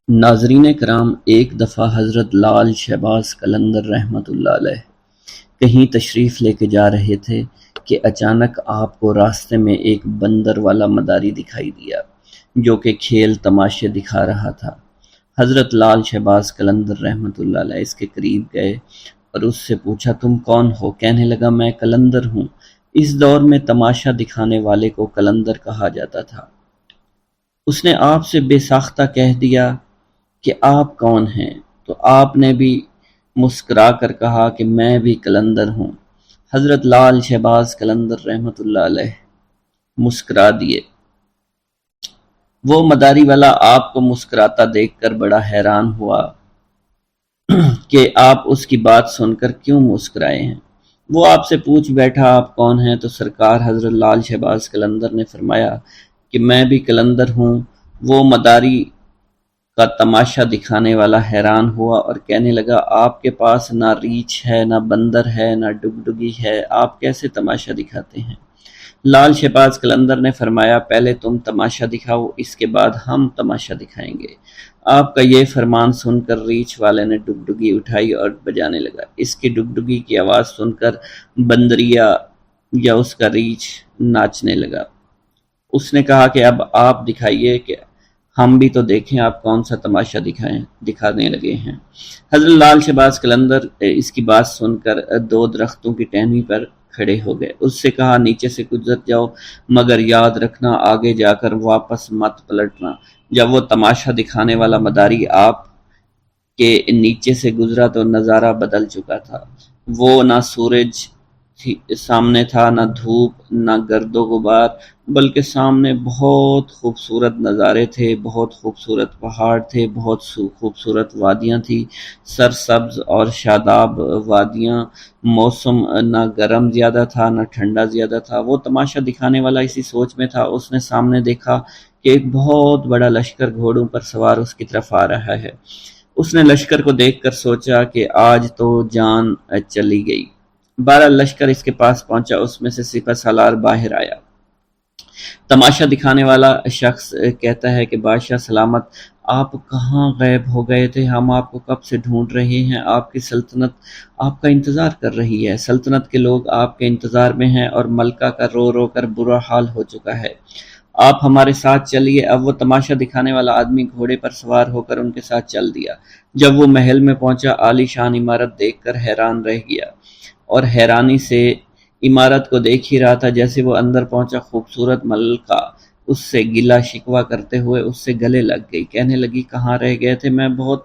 ناظرین کرام، ایک دفعہ حضرت لال شہباز قلندر رحمۃ اللہ علیہ کہیں تشریف لے کے جا رہے تھے کہ اچانک آپ کو راستے میں ایک بندر والا مداری دکھائی دیا جو کہ کھیل تماشے دکھا رہا تھا۔ حضرت لال شہباز قلندر رحمۃ اللہ علیہ اس کے قریب گئے اور اس سے پوچھا، تم کون ہو؟ کہنے لگا، میں قلندر ہوں۔ اس دور میں تماشا دکھانے والے کو قلندر کہا جاتا تھا۔ اس نے آپ سے بے ساختہ کہہ دیا کہ آپ کون ہیں؟ تو آپ نے بھی مسکرا کر کہا کہ میں بھی قلندر ہوں۔ حضرت لال شہباز قلندر رحمۃ اللہ علیہ مسکرا دیے۔ وہ مداری والا آپ کو مسکراتا دیکھ کر بڑا حیران ہوا کہ آپ اس کی بات سن کر کیوں مسکرائے ہیں۔ وہ آپ سے پوچھ بیٹھا، آپ کون ہیں؟ تو سرکار حضرت لال شہباز قلندر نے فرمایا کہ میں بھی قلندر ہوں۔ وہ مداری کا تماشا دکھانے والا حیران ہوا اور کہنے لگا، آپ کے پاس نہ ریچھ ہے، نہ بندر ہے، نہ ڈگڈگی ہے، آپ کیسے تماشا دکھاتے ہیں؟ لال شہباز قلندر نے فرمایا، پہلے تم تماشا دکھاؤ، اس کے بعد ہم تماشا دکھائیں گے۔ آپ کا یہ فرمان سن کر ریچھ والے نے ڈگڈگی اٹھائی اور بجانے لگا۔ اس کی ڈگڈگی کی آواز سن کر بندریا یا اس کا ریچھ ناچنے لگا۔ اس نے کہا کہ اب آپ دکھائیے کہ ہم بھی تو دیکھیں آپ کون سا تماشا دکھانے لگے ہیں۔ حضرت لال شہباز قلندر اس کی بات سن کر دو درختوں کی ٹہنی پر کھڑے ہو گئے۔ اس سے کہا، نیچے سے گزر جاؤ، مگر یاد رکھنا آگے جا کر واپس مت پلٹنا۔ جب وہ تماشا دکھانے والا مداری آپ کے نیچے سے گزرا تو نظارہ بدل چکا تھا۔ وہ نہ سورج سامنے تھا، نہ دھوپ، نہ گرد و غبار، بلکہ سامنے بہت خوبصورت نظارے تھے، بہت خوبصورت پہاڑ تھے، بہت خوبصورت وادیاں تھی، سرسبز اور شاداب وادیاں۔ موسم نہ گرم زیادہ تھا نہ ٹھنڈا زیادہ تھا۔ وہ تماشا دکھانے والا اسی سوچ میں تھا۔ اس نے سامنے دیکھا کہ ایک بہت بڑا لشکر گھوڑوں پر سوار اس کی طرف آ رہا ہے۔ اس نے لشکر کو دیکھ کر سوچا کہ آج تو جان چلی گئی۔ بہرحال لشکر اس کے پاس پہنچا، اس میں سے سپہ سالار باہر آیا۔ تماشا دکھانے والا شخص کہتا ہے کہ بادشاہ سلامت، آپ کہاں غائب ہو گئے تھے؟ ہم آپ کو کب سے ڈھونڈ رہے ہیں۔ آپ کی سلطنت آپ کا انتظار کر رہی ہے۔ سلطنت کے لوگ آپ کے انتظار میں ہیں اور ملکہ کا رو رو کر برا حال ہو چکا ہے۔ آپ ہمارے ساتھ چلیے۔ اب وہ تماشا دکھانے والا آدمی گھوڑے پر سوار ہو کر ان کے ساتھ چل دیا۔ جب وہ محل میں پہنچا، عالی شان عمارت دیکھ کر حیران رہ گیا اور حیرانی سے عمارت کو دیکھ ہی رہا تھا۔ جیسے وہ اندر پہنچا، خوبصورت ملکہ اس سے گلہ شکوہ کرتے ہوئے اس سے گلے لگ گئی۔ کہنے لگی، کہاں رہ گئے تھے؟ میں بہت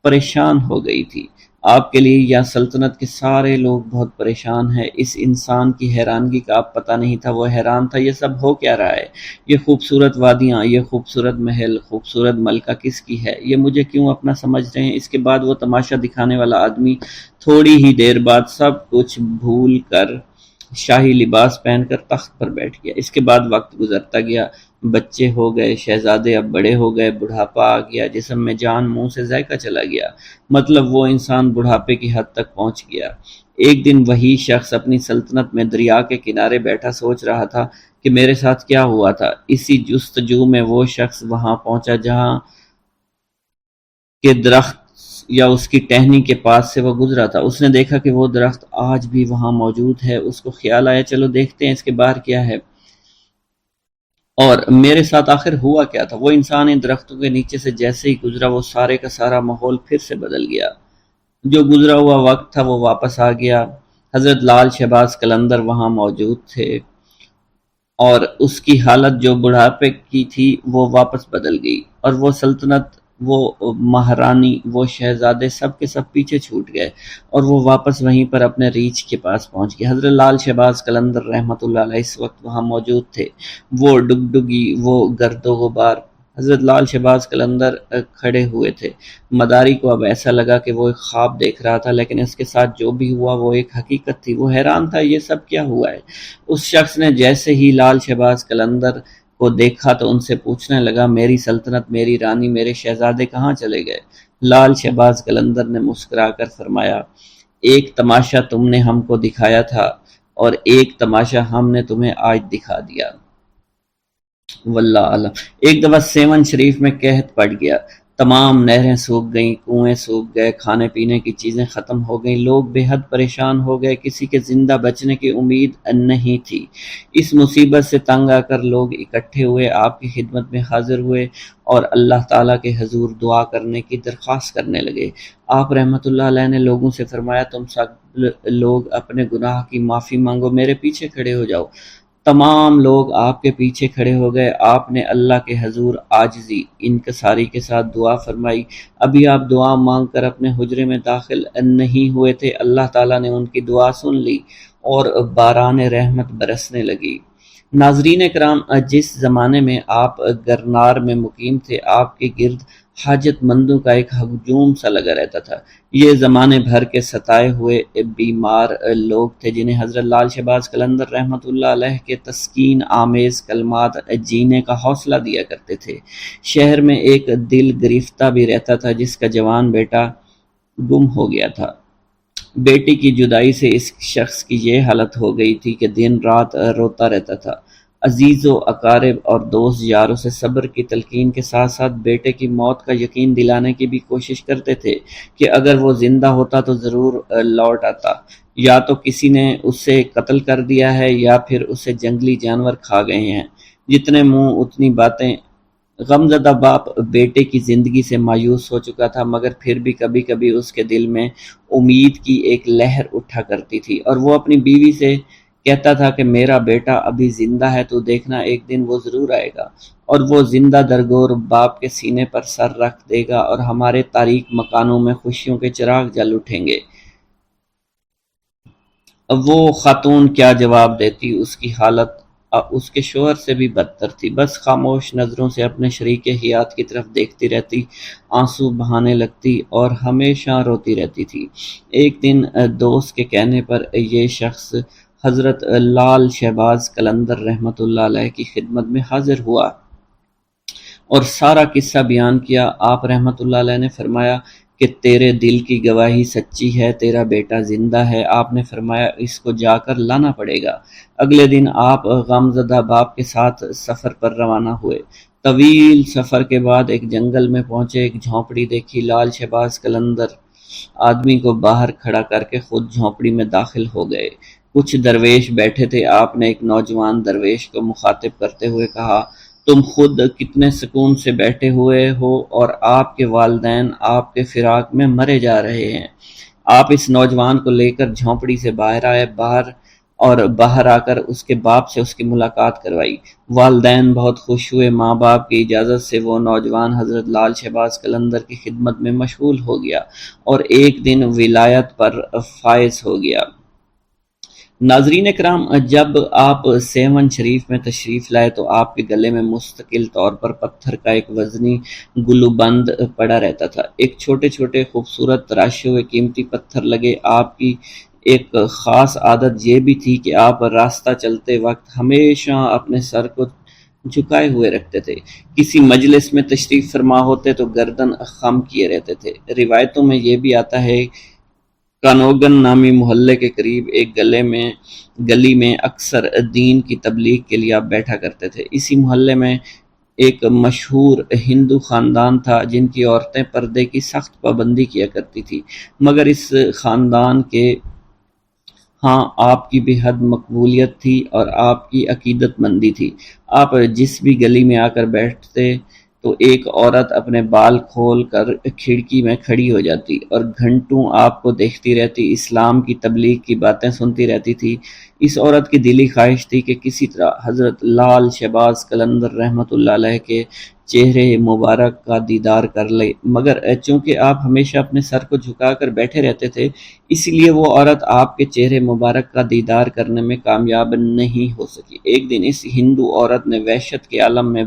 پریشان ہو گئی تھی۔ آپ کے لیے یا سلطنت کے سارے لوگ بہت پریشان ہیں۔ اس انسان کی حیرانگی کا آپ پتہ نہیں تھا۔ وہ حیران تھا، یہ سب ہو کیا رہا ہے؟ یہ خوبصورت وادیاں، یہ خوبصورت محل، خوبصورت ملکہ کس کی ہے؟ یہ مجھے کیوں اپنا سمجھ رہے ہیں؟ اس کے بعد وہ تماشا دکھانے والا آدمی تھوڑی ہی دیر بعد سب کچھ بھول کر شاہی لباس پہن کر تخت پر بیٹھ گیا۔ اس کے بعد وقت گزرتا گیا، بچے ہو گئے، شہزادے اب بڑے ہو گئے، بڑھاپا آ گیا، جسم میں جان، منہ سے ذائقہ چلا گیا، مطلب وہ انسان بڑھاپے کی حد تک پہنچ گیا۔ ایک دن وہی شخص اپنی سلطنت میں دریا کے کنارے بیٹھا سوچ رہا تھا کہ میرے ساتھ کیا ہوا تھا۔ اسی جستجو میں وہ شخص وہاں پہنچا جہاں کہ درخت یا اس کی ٹہنی کے پاس سے وہ گزرا تھا۔ اس نے دیکھا کہ وہ درخت آج بھی وہاں موجود ہے۔ اس کو خیال آیا، چلو دیکھتے ہیں اس کے باہر کیا ہے اور میرے ساتھ آخر ہوا کیا تھا۔ وہ انسان ان درختوں کے نیچے سے جیسے ہی گزرا، وہ سارے کا سارا ماحول پھر سے بدل گیا۔ جو گزرا ہوا وقت تھا وہ واپس آ گیا۔ حضرت لال شہباز قلندر وہاں موجود تھے اور اس کی حالت جو بڑھاپے کی تھی وہ واپس بدل گئی، اور وہ سلطنت، وہ مہارانی، وہ شہزادے سب کے سب پیچھے چھوٹ گئے اور وہ واپس وہیں پر اپنے ریچھ کے پاس پہنچ گئے۔ حضرت لال شہباز قلندر رحمۃ اللہ علیہ اس وقت وہاں موجود تھے۔ وہ ڈگڈگی، وہ گرد و غبار، حضرت لال شہباز قلندر کھڑے ہوئے تھے۔ مداری کو اب ایسا لگا کہ وہ ایک خواب دیکھ رہا تھا، لیکن اس کے ساتھ جو بھی ہوا وہ ایک حقیقت تھی۔ وہ حیران تھا، یہ سب کیا ہوا ہے؟ اس شخص نے جیسے ہی لال شہباز قلندر کو دیکھا تو ان سے پوچھنے لگا، میری سلطنت، میری رانی، میرے شہزادے کہاں چلے گئے؟ لال شہباز قلندر نے مسکرا کر فرمایا، ایک تماشا تم نے ہم کو دکھایا تھا اور ایک تماشا ہم نے تمہیں آج دکھا دیا۔ واللہ عالم۔ ایک دفعہ سیون شریف میں قحط پڑ گیا۔ تمام نہریں سوکھ گئیں، کنویں سوکھ گئے، کھانے پینے کی چیزیں ختم ہو گئیں، لوگ بے حد پریشان ہو گئے، کسی کے زندہ بچنے کی امید نہیں تھی۔ اس مصیبت سے تنگ آ کر لوگ اکٹھے ہوئے، آپ کی خدمت میں حاضر ہوئے اور اللہ تعالیٰ کے حضور دعا کرنے کی درخواست کرنے لگے۔ آپ رحمۃ اللہ علیہ نے لوگوں سے فرمایا، تم سب لوگ اپنے گناہ کی معافی مانگو، میرے پیچھے کھڑے ہو جاؤ۔ تمام لوگ آپ کے پیچھے کھڑے ہو گئے۔ آپ نے اللہ کے حضور عاجزی انکساری کے ساتھ دعا فرمائی۔ ابھی آپ دعا مانگ کر اپنے حجرے میں داخل نہیں ہوئے تھے، اللہ تعالیٰ نے ان کی دعا سن لی اور باران رحمت برسنے لگی۔ ناظرین کرام، جس زمانے میں آپ گرنار میں مقیم تھے، آپ کے گرد حاجت مندوں کا ایک ہجوم سا لگا رہتا تھا۔ یہ زمانے بھر کے ستائے ہوئے بیمار لوگ تھے جنہیں حضرت لال شہباز قلندر رحمۃ اللہ علیہ کے تسکین آمیز کلمات جینے کا حوصلہ دیا کرتے تھے۔ شہر میں ایک دل گرفتہ بھی رہتا تھا جس کا جوان بیٹا گم ہو گیا تھا۔ بیٹی کی جدائی سے اس شخص کی یہ حالت ہو گئی تھی کہ دن رات روتا رہتا تھا۔ عزیز و اقارب اور دوست یاروں سے صبر کی تلقین کے ساتھ ساتھ بیٹے کی موت کا یقین دلانے کی بھی کوشش کرتے تھے کہ اگر وہ زندہ ہوتا تو ضرور لوٹ آتا، یا تو کسی نے اسے قتل کر دیا ہے یا پھر اسے جنگلی جانور کھا گئے ہیں۔ جتنے منہ اتنی باتیں۔ غمزدہ باپ بیٹے کی زندگی سے مایوس ہو چکا تھا، مگر پھر بھی کبھی کبھی اس کے دل میں امید کی ایک لہر اٹھا کرتی تھی، اور وہ اپنی بیوی سے کہتا تھا کہ میرا بیٹا ابھی زندہ ہے، تو دیکھنا ایک دن وہ ضرور آئے گا اور وہ زندہ درگور باپ کے سینے پر سر رکھ دے گا اور ہمارے تاریک مکانوں میں خوشیوں کے چراغ جل اٹھیں گے۔ اب وہ خاتون کیا جواب دیتی؟ اس کی حالت اس کے شوہر سے بھی بدتر تھی۔ بس خاموش نظروں سے اپنے شریک حیات کی طرف دیکھتی رہتی، آنسو بہانے لگتی اور ہمیشہ روتی رہتی تھی۔ ایک دن دوست کے کہنے پر یہ شخص حضرت لال شہباز قلندر رحمۃ اللہ علیہ کی خدمت میں حاضر ہوا اور سارا قصہ بیان کیا۔ آپ رحمۃ اللہ علیہ نے فرمایا کہ تیرے دل کی گواہی سچی ہے، تیرا بیٹا زندہ ہے۔ آپ نے فرمایا اس کو جا کر لانا پڑے گا۔ اگلے دن آپ غمزدہ باپ کے ساتھ سفر پر روانہ ہوئے۔ طویل سفر کے بعد ایک جنگل میں پہنچے، ایک جھونپڑی دیکھی۔ لال شہباز قلندر آدمی کو باہر کھڑا کر کے خود جھونپڑی میں داخل ہو گئے۔ کچھ درویش بیٹھے تھے۔ آپ نے ایک نوجوان درویش کو مخاطب کرتے ہوئے کہا، تم خود کتنے سکون سے بیٹھے ہوئے ہو اور آپ کے والدین آپ کے فراق میں مرے جا رہے ہیں۔ آپ اس نوجوان کو لے کر جھونپڑی سے باہر آئے، باہر آ کر اس کے باپ سے اس کی ملاقات کروائی۔ والدین بہت خوش ہوئے۔ ماں باپ کی اجازت سے وہ نوجوان حضرت لال شہباز قلندر کی خدمت میں مشغول ہو گیا اور ایک دن ولایت پر فائز ہو گیا۔ ناظرین کرام، جب آپ سیون شریف میں تشریف لائے تو آپ کے گلے میں مستقل طور پر پتھر کا ایک وزنی گلوبند پڑا رہتا تھا۔ ایک چھوٹے چھوٹے خوبصورت تراشے ہوئے قیمتی پتھر لگے۔ آپ کی ایک خاص عادت یہ بھی تھی کہ آپ راستہ چلتے وقت ہمیشہ اپنے سر کو جھکائے ہوئے رکھتے تھے۔ کسی مجلس میں تشریف فرما ہوتے تو گردن خم کیے رہتے تھے۔ روایتوں میں یہ بھی آتا ہے کانوگن نامی محلے کے قریب ایک گلی میں اکثر دین کی تبلیغ کے لیے آپ بیٹھا کرتے تھے۔ اسی محلے میں ایک مشہور ہندو خاندان تھا جن کی عورتیں پردے کی سخت پابندی کیا کرتی تھی، مگر اس خاندان کے ہاں آپ کی بے حد مقبولیت تھی اور آپ کی عقیدت مندی تھی۔ آپ جس بھی گلی میں آ کر بیٹھتے تو ایک عورت اپنے بال کھول کر کھڑکی میں کھڑی ہو جاتی اور گھنٹوں آپ کو دیکھتی رہتی، اسلام کی تبلیغ کی باتیں سنتی رہتی تھی۔ اس عورت کی دلی خواہش تھی کہ کسی طرح حضرت لال شہباز قلندر رحمۃ اللہ علیہ کے چہرے مبارک کا دیدار کر لے، مگر چونکہ آپ ہمیشہ اپنے سر کو جھکا کر بیٹھے رہتے تھے، اس لیے وہ عورت آپ کے چہرے مبارک کا دیدار کرنے میں کامیاب نہیں ہو سکی۔ ایک دن اس ہندو عورت نے وحشت کے عالم میں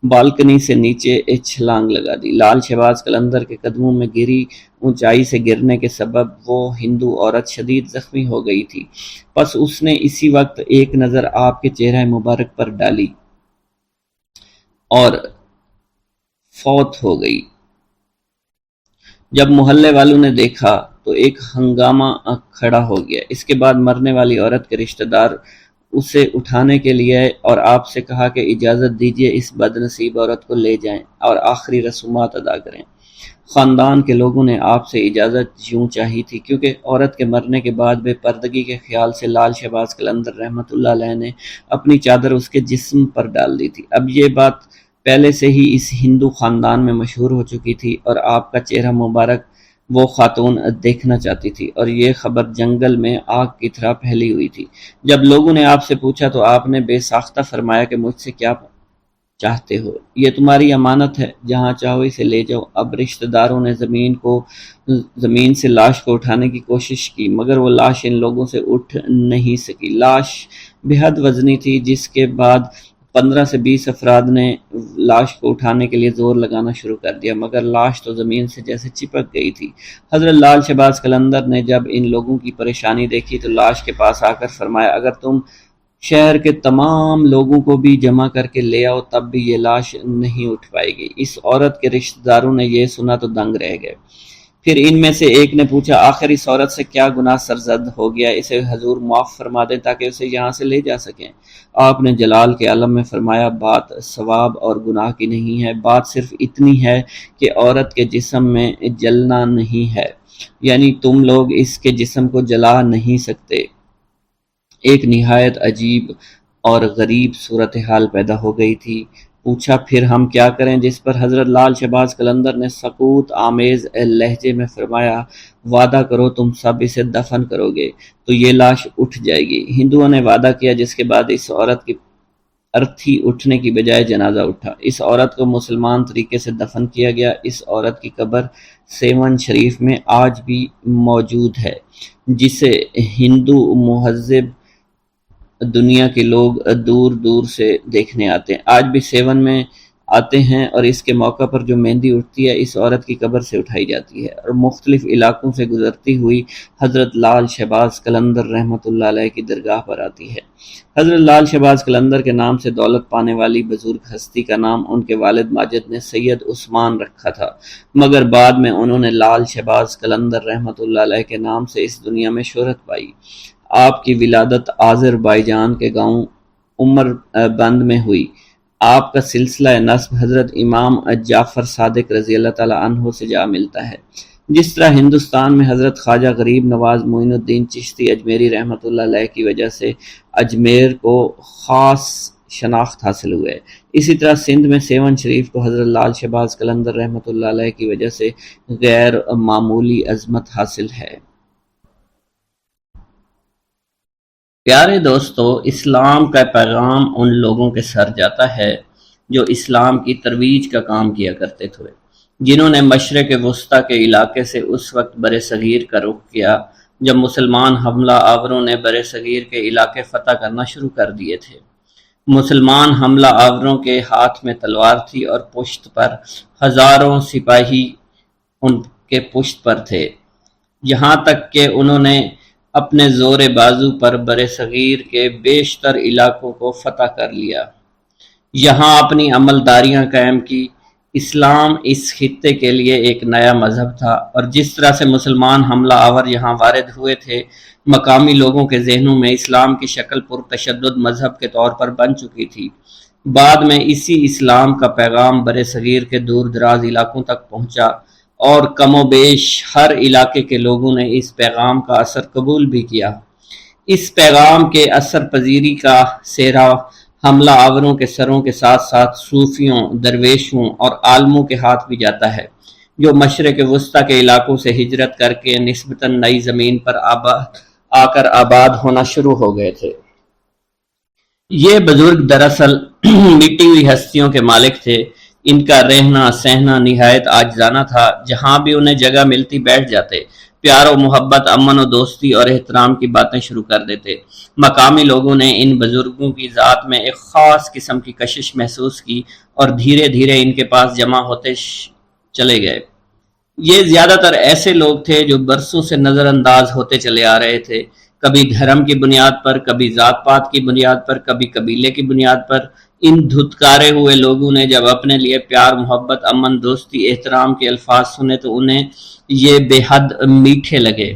بالکنی سے نیچے چھلانگ لگا دی۔ لال شہباز قلندر کے قدموں میں گری۔ اونچائی سے گرنے کے سبب وہ ہندو عورت شدید زخمی ہو گئی تھی، پس اس نے اسی وقت ایک نظر آپ کے چہرہ مبارک پر ڈالی اور فوت ہو گئی۔ جب محلے والوں نے دیکھا تو ایک ہنگامہ کھڑا ہو گیا۔ اس کے بعد مرنے والی عورت کے رشتہ دار اسے اٹھانے کے لیے اور آپ سے کہا کہ اجازت دیجیے اس بد نصیب عورت کو لے جائیں اور آخری رسومات ادا کریں۔ خاندان کے لوگوں نے آپ سے اجازت یوں چاہی تھی کیونکہ عورت کے مرنے کے بعد بے پردگی کے خیال سے لال شہباز قلندر رحمۃ اللہ علیہ نے اپنی چادر اس کے جسم پر ڈال دی تھی۔ اب یہ بات پہلے سے ہی اس ہندو خاندان میں مشہور ہو چکی تھی اور آپ کا چہرہ مبارک وہ خاتون دیکھنا چاہتی تھی، اور یہ خبر جنگل میں آگ کی طرح پھیلی ہوئی تھی۔ جب لوگوں نے آپ سے پوچھا تو آپ نے بے ساختہ فرمایا کہ مجھ سے کیا چاہتے ہو، یہ تمہاری امانت ہے، جہاں چاہو اسے لے جاؤ۔ اب رشتہ داروں نے زمین سے لاش کو اٹھانے کی کوشش کی، مگر وہ لاش ان لوگوں سے اٹھ نہیں سکی۔ لاش بے حد وزنی تھی، جس کے بعد 15 سے 20 افراد نے لاش کو اٹھانے کے لیے زور لگانا شروع کر دیا، مگر لاش تو زمین سے جیسے چپک گئی تھی۔ حضرت لال شہباز قلندر نے جب ان لوگوں کی پریشانی دیکھی تو لاش کے پاس آ کر فرمایا، اگر تم شہر کے تمام لوگوں کو بھی جمع کر کے لے آؤ تب بھی یہ لاش نہیں اٹھ پائے گی۔ اس عورت کے رشتہ داروں نے یہ سنا تو دنگ رہ گئے۔ پھر ان میں سے ایک نے پوچھا، آخر اس عورت سے کیا گناہ سرزد ہو گیا، اسے حضور معاف فرما دیں تاکہ اسے یہاں سے لے جا سکیں۔ آپ نے جلال کے عالم میں فرمایا، بات ثواب اور گناہ کی نہیں ہے، بات صرف اتنی ہے کہ عورت کے جسم میں جلنا نہیں ہے، یعنی تم لوگ اس کے جسم کو جلا نہیں سکتے۔ ایک نہایت عجیب اور غریب صورتحال پیدا ہو گئی تھی۔ پوچھا، پھر ہم کیا کریں؟ جس پر حضرت لال شہباز قلندر نے سکوت آمیز لہجے میں فرمایا، وعدہ کرو تم سب اسے دفن کرو گے تو یہ لاش اٹھ جائے گی۔ ہندوؤں نے وعدہ کیا، جس کے بعد اس عورت کی ارتھی اٹھنے کی بجائے جنازہ اٹھا۔ اس عورت کو مسلمان طریقے سے دفن کیا گیا۔ اس عورت کی قبر سیون شریف میں آج بھی موجود ہے، جسے ہندو مہذب دنیا کے لوگ دور دور سے دیکھنے آتے ہیں۔ آج بھی سیون میں آتے ہیں اور اس کے موقع پر جو مہندی اٹھتی ہے اس عورت کی قبر سے اٹھائی جاتی ہے اور مختلف علاقوں سے گزرتی ہوئی حضرت لال شہباز قلندر رحمۃ اللہ علیہ کی درگاہ پر آتی ہے۔ حضرت لال شہباز قلندر کے نام سے دولت پانے والی بزرگ ہستی کا نام ان کے والد ماجد نے سید عثمان رکھا تھا، مگر بعد میں انہوں نے لال شہباز قلندر رحمۃ اللہ علیہ کے نام سے اس دنیا میں شہرت پائی۔ آپ کی ولادت آذربائیجان کے گاؤں عمر بند میں ہوئی۔ آپ کا سلسلہ نسب حضرت امام جعفر صادق رضی اللہ تعالیٰ عنہ سے جا ملتا ہے۔ جس طرح ہندوستان میں حضرت خواجہ غریب نواز معین الدین چشتی اجمیری رحمۃ اللہ علیہ کی وجہ سے اجمیر کو خاص شناخت حاصل ہوئے، اسی طرح سندھ میں سیون شریف کو حضرت لال شہباز قلندر رحمۃ اللہ علیہ کی وجہ سے غیر معمولی عظمت حاصل ہے۔ پیارے دوستو، اسلام کا پیغام ان لوگوں کے سر جاتا ہے جو اسلام کی ترویج کا کام کیا کرتے تھے، جنہوں نے مشرق وسطیٰ کے علاقے سے اس وقت بر صغیر کا رخ کیا جب مسلمان حملہ آوروں نے بر صغیر کے علاقے فتح کرنا شروع کر دیے تھے۔ مسلمان حملہ آوروں کے ہاتھ میں تلوار تھی اور پشت پر ہزاروں سپاہی ان کے پشت پر تھے، یہاں تک کہ انہوں نے اپنے زور بازو پر بر صغیر کے بیشتر علاقوں کو فتح کر لیا، یہاں اپنی عملداریاں قائم کی۔ اسلام اس خطے کے لیے ایک نیا مذہب تھا، اور جس طرح سے مسلمان حملہ آور یہاں وارد ہوئے تھے، مقامی لوگوں کے ذہنوں میں اسلام کی شکل پرتشدد مذہب کے طور پر بن چکی تھی۔ بعد میں اسی اسلام کا پیغام بر صغیر کے دور دراز علاقوں تک پہنچا، اور کم و بیش ہر علاقے کے لوگوں نے اس پیغام کا اثر قبول بھی کیا۔ اس پیغام کے اثر پذیری کا سہرا حملہ آوروں کے سروں کے ساتھ ساتھ صوفیوں، درویشوں اور عالموں کے ہاتھ بھی جاتا ہے، جو مشرق وسطیٰ کے علاقوں سے ہجرت کر کے نسبتاً نئی زمین پر آ کر آباد ہونا شروع ہو گئے تھے۔ یہ بزرگ دراصل مٹی ہوئی ہستیوں کے مالک تھے۔ ان کا رہنا سہنا نہایت عاجزانہ تھا، جہاں بھی انہیں جگہ ملتی بیٹھ جاتے، پیار و محبت، امن و دوستی اور احترام کی باتیں شروع کر دیتے۔ مقامی لوگوں نے ان بزرگوں کی ذات میں ایک خاص قسم کی کشش محسوس کی اور دھیرے دھیرے ان کے پاس جمع ہوتے چلے گئے۔ یہ زیادہ تر ایسے لوگ تھے جو برسوں سے نظر انداز ہوتے چلے آ رہے تھے، کبھی دھرم کی بنیاد پر، کبھی ذات پات کی بنیاد پر، کبھی قبیلے کی بنیاد پر۔ ان دھتکارے ہوئے لوگوں نے جب اپنے لیے پیار، محبت، امن، دوستی، احترام کے الفاظ سنے تو انہیں یہ بے حد میٹھے لگے۔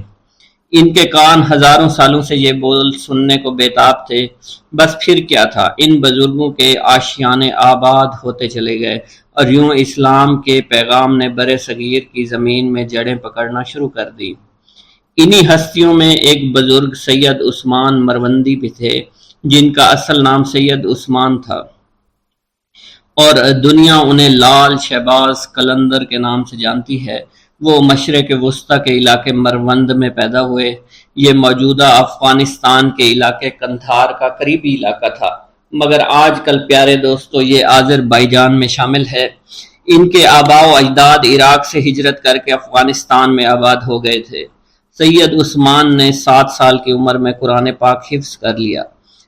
ان کے کان ہزاروں سالوں سے یہ بول سننے کو بےتاب تھے، بس پھر کیا تھا، ان بزرگوں کے آشیانے آباد ہوتے چلے گئے اور یوں اسلام کے پیغام نے برِ صغیر کی زمین میں جڑیں پکڑنا شروع کر دی۔ انہی ہستیوں میں ایک بزرگ سید عثمان مروندی بھی تھے، جن کا اصل نام سید عثمان تھا اور دنیا انہیں لال شہباز قلندر کے نام سے جانتی ہے۔ وہ مشرق وسطی کے علاقے مروند میں پیدا ہوئے۔ یہ موجودہ افغانستان کے علاقے قندھار کا قریبی علاقہ تھا، مگر آج کل پیارے دوستو یہ آذربائیجان میں شامل ہے۔ ان کے آباء و اجداد عراق سے ہجرت کر کے افغانستان میں آباد ہو گئے تھے۔ سید عثمان نے 7 سال کی عمر میں قرآن پاک حفظ کر لیا۔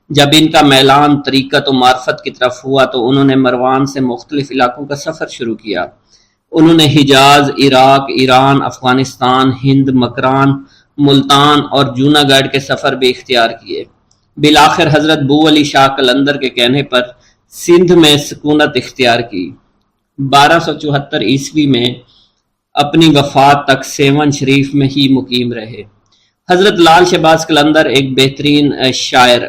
جب ان کا میلان طریقت و معرفت کی طرف ہوا تو انہوں نے مروان سے مختلف علاقوں کا سفر شروع کیا۔ انہوں نے حجاز، عراق، ایران، افغانستان، ہند، مکران، ملتان اور جوناگڑھ کے سفر بھی اختیار کیے۔ بالآخر حضرت بو علی شاہ قلندر کے کہنے پر سندھ میں سکونت اختیار کی۔ 1274 عیسوی میں اپنی وفات تک سیون شریف میں ہی مقیم رہے۔ حضرت لال شہباز قلندر ایک بہترین شاعر،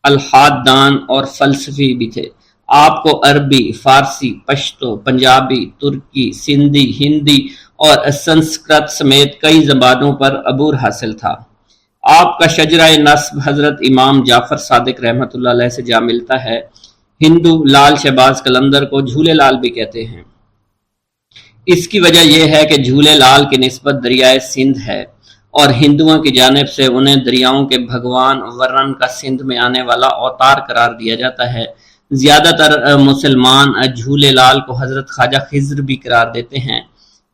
الحاد دان اور فلسفی بھی تھے۔ آپ کو عربی، فارسی، پشتو، پنجابی، ترکی، سندھی، ہندی اور سنسکرت سمیت کئی زبانوں پر عبور حاصل تھا۔ آپ کا شجرہ نسب حضرت امام جعفر صادق رحمۃ اللہ علیہ سے جا ملتا ہے۔ ہندو لال شہباز قلندر کو جھولے لال بھی کہتے ہیں۔ اس کی وجہ یہ ہے کہ جھولے لال کی نسبت دریائے سندھ ہے اور ہندوؤں کی جانب سے انہیں دریاؤں کے بھگوان ورن کا سندھ میں آنے والا اوتار قرار دیا جاتا ہے۔ زیادہ تر مسلمان جھولے لال کو حضرت خواجہ خضر بھی قرار دیتے ہیں،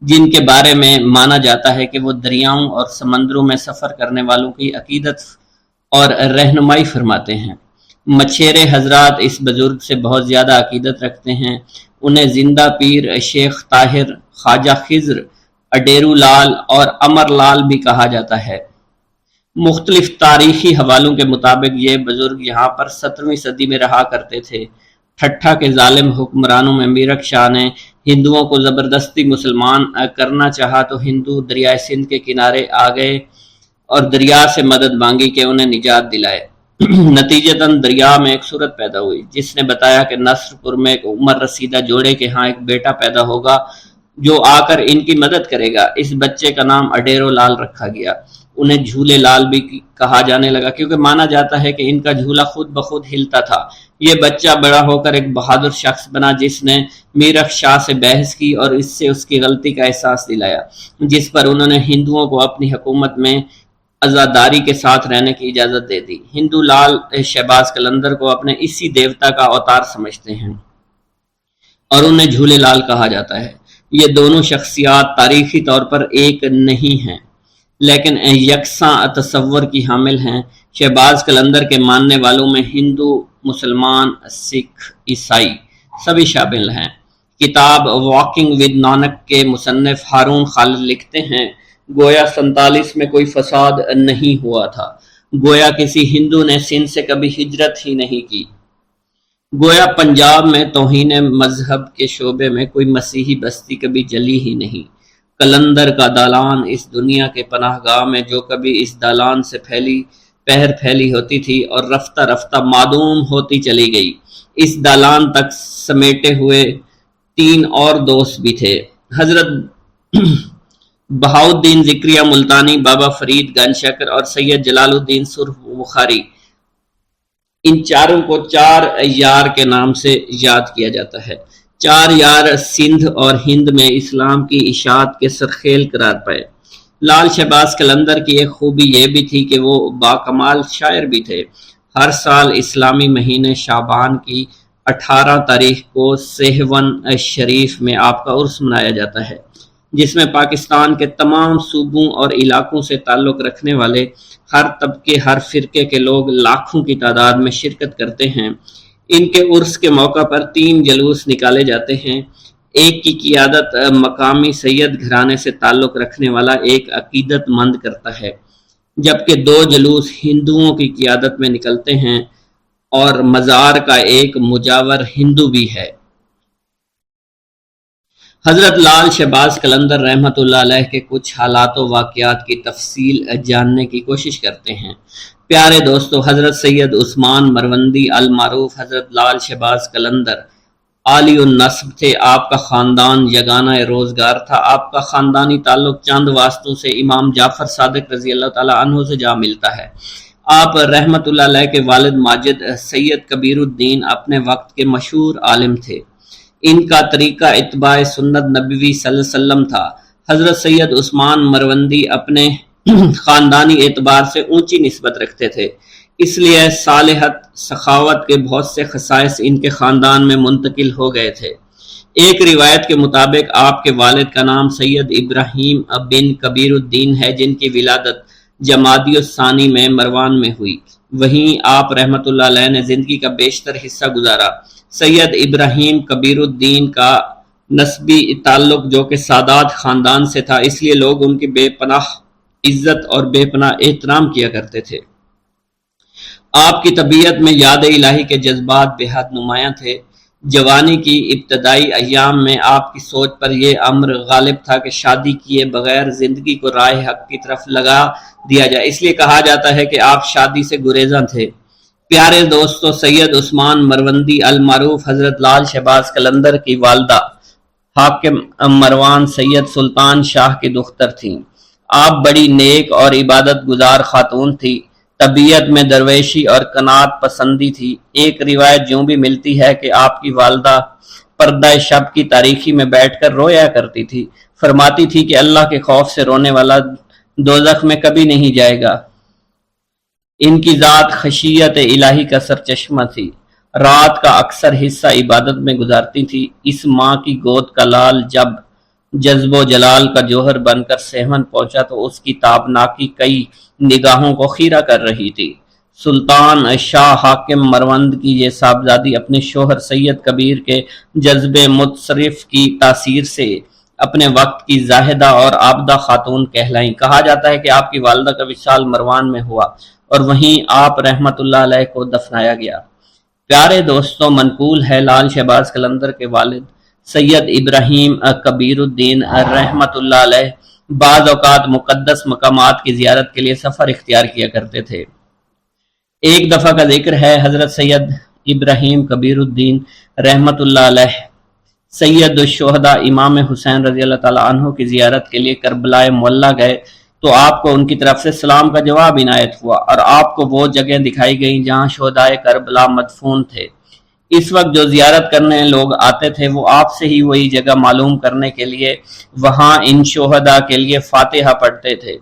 جن کے بارے میں مانا جاتا ہے کہ وہ دریاؤں اور سمندروں میں سفر کرنے والوں کی عقیدت اور رہنمائی فرماتے ہیں۔ مچھیرے حضرات اس بزرگ سے بہت زیادہ عقیدت رکھتے ہیں۔ انہیں زندہ پیر، شیخ طاہر، خواجہ خضر، اڈیرو لال اور امر لال بھی کہا جاتا ہے۔ مختلف تاریخی حوالوں کے مطابق یہ بزرگ یہاں پر 17ویں صدی میں رہا کرتے تھے۔ ٹھٹھا کے ظالم حکمرانوں میں میرک شاہ نے ہندوؤں کو زبردستی مسلمان کرنا چاہا تو ہندو دریائے سندھ کے کنارے آ گئے اور دریا سے مدد مانگی کہ انہیں نجات دلائے۔ نتیجتاً دریا میں ایک صورت پیدا ہوئی جس نے بتایا کہ نصر پور میں ایک عمر رسیدہ جوڑے کے ہاں ایک بیٹا پیدا ہوگا جو آ کر ان کی مدد کرے گا۔ اس بچے کا نام اڈیرو لال رکھا گیا۔ انہیں جھولے لال بھی کہا جانے لگا کیونکہ مانا جاتا ہے کہ ان کا جھولا خود بخود ہلتا تھا۔ یہ بچہ بڑا ہو کر ایک بہادر شخص بنا جس نے میرک شاہ سے بحث کی اور اس سے اس کی غلطی کا احساس دلایا، جس پر انہوں نے ہندوؤں کو اپنی حکومت میں عزاداری کے ساتھ رہنے کی اجازت دے دی۔ ہندو لال شہباز قلندر کو اپنے اسی دیوتا کا اوتار سمجھتے ہیں اور انہیں جھولے لال کہا جاتا ہے۔ یہ دونوں شخصیات تاریخی طور پر ایک نہیں ہیں لیکن یکساں تصور کی حامل ہیں۔ شہباز قلندر کے ماننے والوں میں ہندو، مسلمان، سکھ، عیسائی سبھی شامل ہیں۔ کتاب واکنگ ود نانک کے مصنف ہارون خالد لکھتے ہیں، گویا 47 میں کوئی فساد نہیں ہوا تھا، گویا کسی ہندو نے سندھ سے کبھی ہجرت ہی نہیں کی، گویا پنجاب میں توہین مذہب کے شعبے میں کوئی مسیحی بستی کبھی جلی ہی نہیں۔ قلندر کا دالان اس دنیا کے پناہ گاہ میں جو کبھی اس دالان سے پھیلی ہوتی تھی اور رفتہ رفتہ معدوم ہوتی چلی گئی۔ اس دالان تک سمیٹے ہوئے 3 اور دوست بھی تھے، حضرت بہاؤالدین ذکریہ ملتانی، بابا فرید گنج شکر اور سید جلال الدین سرخ بخاری۔ ان چاروں کو 4 یار کے نام سے یاد کیا جاتا ہے۔ 4 یار سندھ اور ہند میں اسلام کی اشاعت کے سرخیل قرار پائے۔ لال شہباز قلندر کی ایک خوبی یہ بھی تھی کہ وہ باکمال شاعر بھی تھے۔ ہر سال اسلامی مہینے شعبان کی 18 تاریخ کو سیہون شریف میں آپ کا عرس منایا جاتا ہے، جس میں پاکستان کے تمام صوبوں اور علاقوں سے تعلق رکھنے والے ہر طبقے، ہر فرقے کے لوگ لاکھوں کی تعداد میں شرکت کرتے ہیں۔ ان کے عرس کے موقع پر 3 جلوس نکالے جاتے ہیں۔ ایک کی قیادت مقامی سید گھرانے سے تعلق رکھنے والا ایک عقیدت مند کرتا ہے، جبکہ 2 جلوس ہندوؤں کی قیادت میں نکلتے ہیں اور مزار کا ایک مجاور ہندو بھی ہے۔ حضرت لال شہباز قلندر رحمۃ اللہ علیہ کے کچھ حالات و واقعات کی تفصیل جاننے کی کوشش کرتے ہیں۔ پیارے دوستو، حضرت سید عثمان مروندی المعروف حضرت لال شہباز قلندر عالی النسب تھے۔ آپ کا خاندان یگانہ روزگار تھا۔ آپ کا خاندانی تعلق چند واسطوں سے امام جعفر صادق رضی اللہ تعالیٰ عنہ سے جا ملتا ہے۔ آپ رحمۃ اللہ علیہ کے والد ماجد سید کبیر الدین اپنے وقت کے مشہور عالم تھے۔ ان کا طریقہ اتباع سنت نبوی صلی اللہ علیہ وسلم تھا۔ حضرت سید عثمان مروندی اپنے خاندانی اعتبار سے اونچی نسبت رکھتے تھے، اس لیے صالحت سخاوت کے بہت سے خصائص ان کے خاندان میں منتقل ہو گئے تھے۔ ایک روایت کے مطابق آپ کے والد کا نام سید ابراہیم بن کبیر الدین ہے، جن کی ولادت جمادی الثانی میں مروان میں ہوئی۔ وہیں آپ رحمۃ اللہ علیہ نے زندگی کا بیشتر حصہ گزارا۔ سید ابراہیم کبیر الدین کا نسبی تعلق جو کہ سادات خاندان سے تھا، اس لیے لوگ ان کی بے پناہ عزت اور بے پناہ احترام کیا کرتے تھے۔ آپ کی طبیعت میں یاد الہی کے جذبات بے حد نمایاں تھے۔ جوانی کی ابتدائی ایام میں آپ کی سوچ پر یہ امر غالب تھا کہ شادی کیے بغیر زندگی کو راہ حق کی طرف لگا دیا جائے، اس لیے کہا جاتا ہے کہ آپ شادی سے گریزاں تھے۔ پیارے دوستو، سید عثمان مروندی المعروف حضرت لال شہباز قلندر کی والدہ حاکم مروان سید سلطان شاہ کی دختر تھیں۔ آپ بڑی نیک اور عبادت گزار خاتون تھی۔ طبیعت میں درویشی اور قناعت پسندی تھی۔ ایک روایت یوں بھی ملتی ہے کہ آپ کی والدہ پردہ شب کی تاریکی میں بیٹھ کر رویا کرتی تھی، فرماتی تھی کہ اللہ کے خوف سے رونے والا دوزخ میں کبھی نہیں جائے گا۔ ان کی ذات خشیت الہی کا سرچشمہ تھی۔ رات کا اکثر حصہ عبادت میں گزارتی تھی۔ اس ماں کی گود کا لال جب جذب و جلال کا جوہر بن کر سہون پہنچا تو اس کی تابناکی کئی نگاہوں کو خیرہ کر رہی تھی۔ سلطان شاہ حاکم مروند کی یہ صاحبزادی اپنے شوہر سید کبیر کے جذب متصرف کی تاثیر سے اپنے وقت کی زاہدہ اور عابدہ خاتون کہلائیں۔ کہا جاتا ہے کہ آپ کی والدہ کا وصال مروان میں ہوا اور وہیں آپ رحمت اللہ علیہ کو دفنایا گیا۔ پیارے دوستوں، منقول ہے لال شہباز قلندر کے والد سید ابراہیم کبیر الدین رحمت اللہ علیہ بعض اوقات مقدس مقامات کی زیارت کے لیے سفر اختیار کیا کرتے تھے۔ ایک دفعہ کا ذکر ہے، حضرت سید ابراہیم کبیر الدین رحمت اللہ علیہ سید الشہداء امام حسین رضی اللہ تعالیٰ عنہ کی زیارت کے لیے کربلا معلیٰ گئے تو آپ کو ان کی طرف سے سلام کا جواب عنایت ہوا اور آپ کو وہ جگہ دکھائی گئیں جہاں شہدائے کربلا مدفون تھے۔ اس وقت جو زیارت کرنے لوگ آتے تھے وہ آپ سے ہی وہی جگہ معلوم کرنے کے لیے وہاں ان شہداء کے لیے فاتحہ پڑھتے تھے۔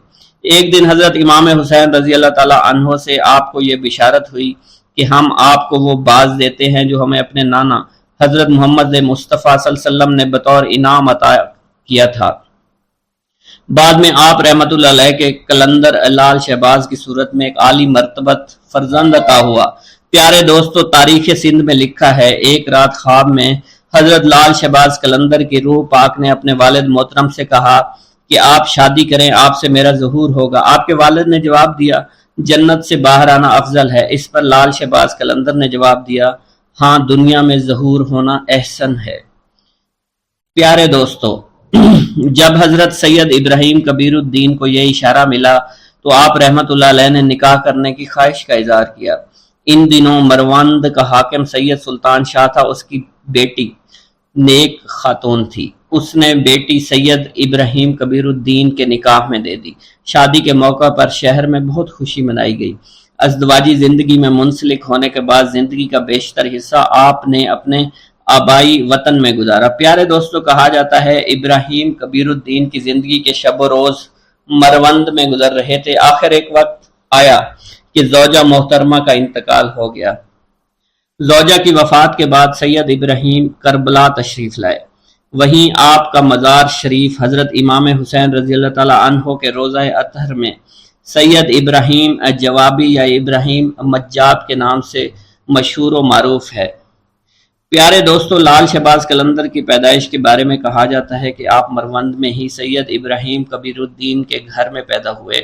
ایک دن حضرت امام حسین رضی اللہ تعالیٰ عنہ سے آپ کو یہ بشارت ہوئی کہ ہم آپ کو وہ باز دیتے ہیں جو ہمیں اپنے نانا حضرت محمد مصطفیٰ صلی اللہ علیہ وسلم نے بطور انعام عطا کیا تھا۔ بعد میں آپ رحمت اللہ علیہ کے قلندر لال شہباز کی صورت میں ایک عالی مرتبت فرزند عطا ہوا۔ پیارے دوستو، تاریخ سندھ میں لکھا ہے، ایک رات خواب میں حضرت لال شہباز قلندر کی روح پاک نے اپنے والد محترم سے کہا کہ آپ شادی کریں، آپ سے میرا ظہور ہوگا۔ آپ کے والد نے جواب دیا، جنت سے باہر آنا افضل ہے۔ اس پر لال شہباز قلندر نے جواب دیا، ہاں، دنیا میں ظہور ہونا احسن ہے۔ پیارے دوستو، جب حضرت سید ابراہیم کبیر الدین کو یہ اشارہ ملا تو آپ رحمت اللہ علیہ نے نکاح کرنے کی خواہش کا اظہار کیا۔ ان دنوں مروند کا حاکم سید سلطان شاہ تھا، اس کی بیٹی نیک خاتون تھی۔ اس نے بیٹی سید ابراہیم کبیر الدین کے نکاح میں دے دی۔ شادی کے موقع پر شہر میں بہت خوشی منائی گئی۔ ازدواجی زندگی میں منسلک ہونے کے بعد زندگی کا بیشتر حصہ آپ نے اپنے آبائی وطن میں گزارا۔ پیارے دوستو، کہا جاتا ہے ابراہیم کبیر الدین کی زندگی کے شب و روز مروند میں گزر رہے تھے۔ آخر ایک وقت آیا کہ زوجہ محترمہ کا انتقال ہو گیا۔ زوجہ کی وفات کے بعد سید ابراہیم کربلا تشریف لائے۔ وہیں آپ کا مزار شریف حضرت امام حسین رضی اللہ تعالیٰ عنہ کے روضہ اطہر میں سید ابراہیم جوابی یا ابراہیم مجاب کے نام سے مشہور و معروف ہے۔ پیارے دوستو، لال شہباز قلندر کی پیدائش کے بارے میں کہا جاتا ہے کہ آپ مروند میں ہی سید ابراہیم کبیر الدین کے گھر میں پیدا ہوئے۔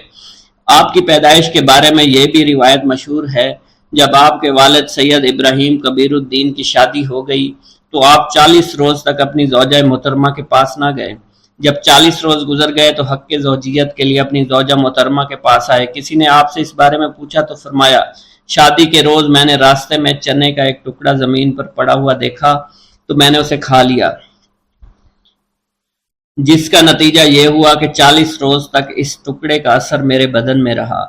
آپ کی پیدائش کے بارے میں یہ بھی روایت مشہور ہے، جب آپ کے والد سید ابراہیم کبیر الدین کی شادی ہو گئی تو آپ 40 روز تک اپنی زوجہ محترمہ کے پاس نہ گئے۔ جب 40 روز گزر گئے تو حق زوجیت کے لیے اپنی زوجہ محترمہ کے پاس آئے۔ کسی نے آپ سے اس بارے میں پوچھا تو فرمایا، شادی کے روز میں نے راستے میں چنے کا ایک ٹکڑا زمین پر پڑا ہوا دیکھا تو میں نے اسے کھا لیا، جس کا نتیجہ یہ ہوا کہ 40 روز تک اس ٹکڑے کا اثر میرے بدن میں رہا۔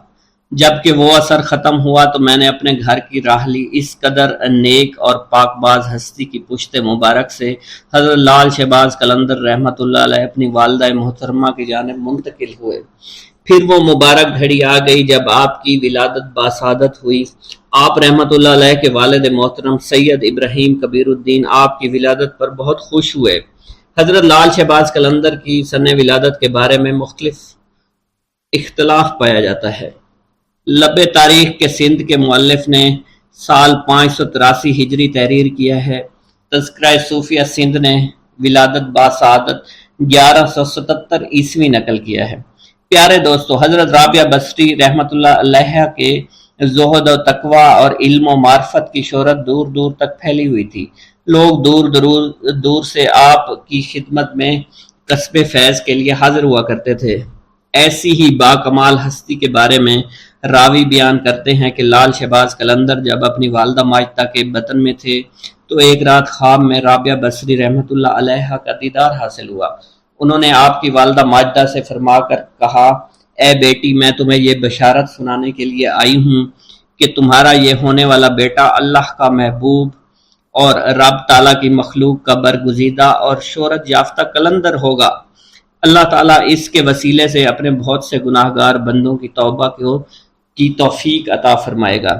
جب کہ وہ اثر ختم ہوا تو میں نے اپنے گھر کی راہ لی۔ اس قدر نیک اور پاک باز ہستی کی پشت مبارک سے حضرت لال شہباز قلندر رحمۃ اللہ علیہ اپنی والدہ محترمہ کی جانب منتقل ہوئے۔ پھر وہ مبارک گھڑی آ گئی جب آپ کی ولادت باسعادت ہوئی۔ آپ رحمۃ اللہ علیہ کے والد محترم سید ابراہیم کبیر الدین آپ کی ولادت پر بہت خوش ہوئے۔ حضرت لال شہباز قلندر کی سن ولادت کے بارے میں مختلف اختلاف پایا جاتا ہے۔ لب تاریخ کے سندھ کے مؤلف نے سال 583 ہجری تحریر کیا ہے۔ تذکرہ صوفیہ سندھ نے ولادت باسعادت 1177 عیسوی نقل کیا ہے۔ پیارے دوستو، حضرت رابعہ بصری رحمۃ اللہ علیہ کے زہد و تقوی اور علم و معرفت کی شہرت دور دور تک پھیلی ہوئی تھی۔ لوگ دور سے آپ کی خدمت میں کسب فیض کے لیے حاضر ہوا کرتے تھے۔ ایسی ہی باکمال ہستی کے بارے میں راوی بیان کرتے ہیں کہ لال شہباز قلندر جب اپنی والدہ ماجدہ کے بطن میں تھے تو ایک رات خواب میں رابعہ بصری رحمۃ اللہ علیہ کا دیدار حاصل ہوا۔ انہوں نے آپ کی والدہ ماجدہ سے فرما کر کہا، اے بیٹی، میں تمہیں یہ بشارت سنانے کے لیے آئی ہوں کہ تمہارا یہ ہونے والا بیٹا اللہ کا محبوب اور رب تعالیٰ کی مخلوق کا برگزیدہ اور شہرت یافتہ قلندر ہوگا۔ اللہ تعالیٰ اس کے وسیلے سے اپنے بہت سے گناہ گار بندوں کی توبہ کی توفیق عطا فرمائے گا۔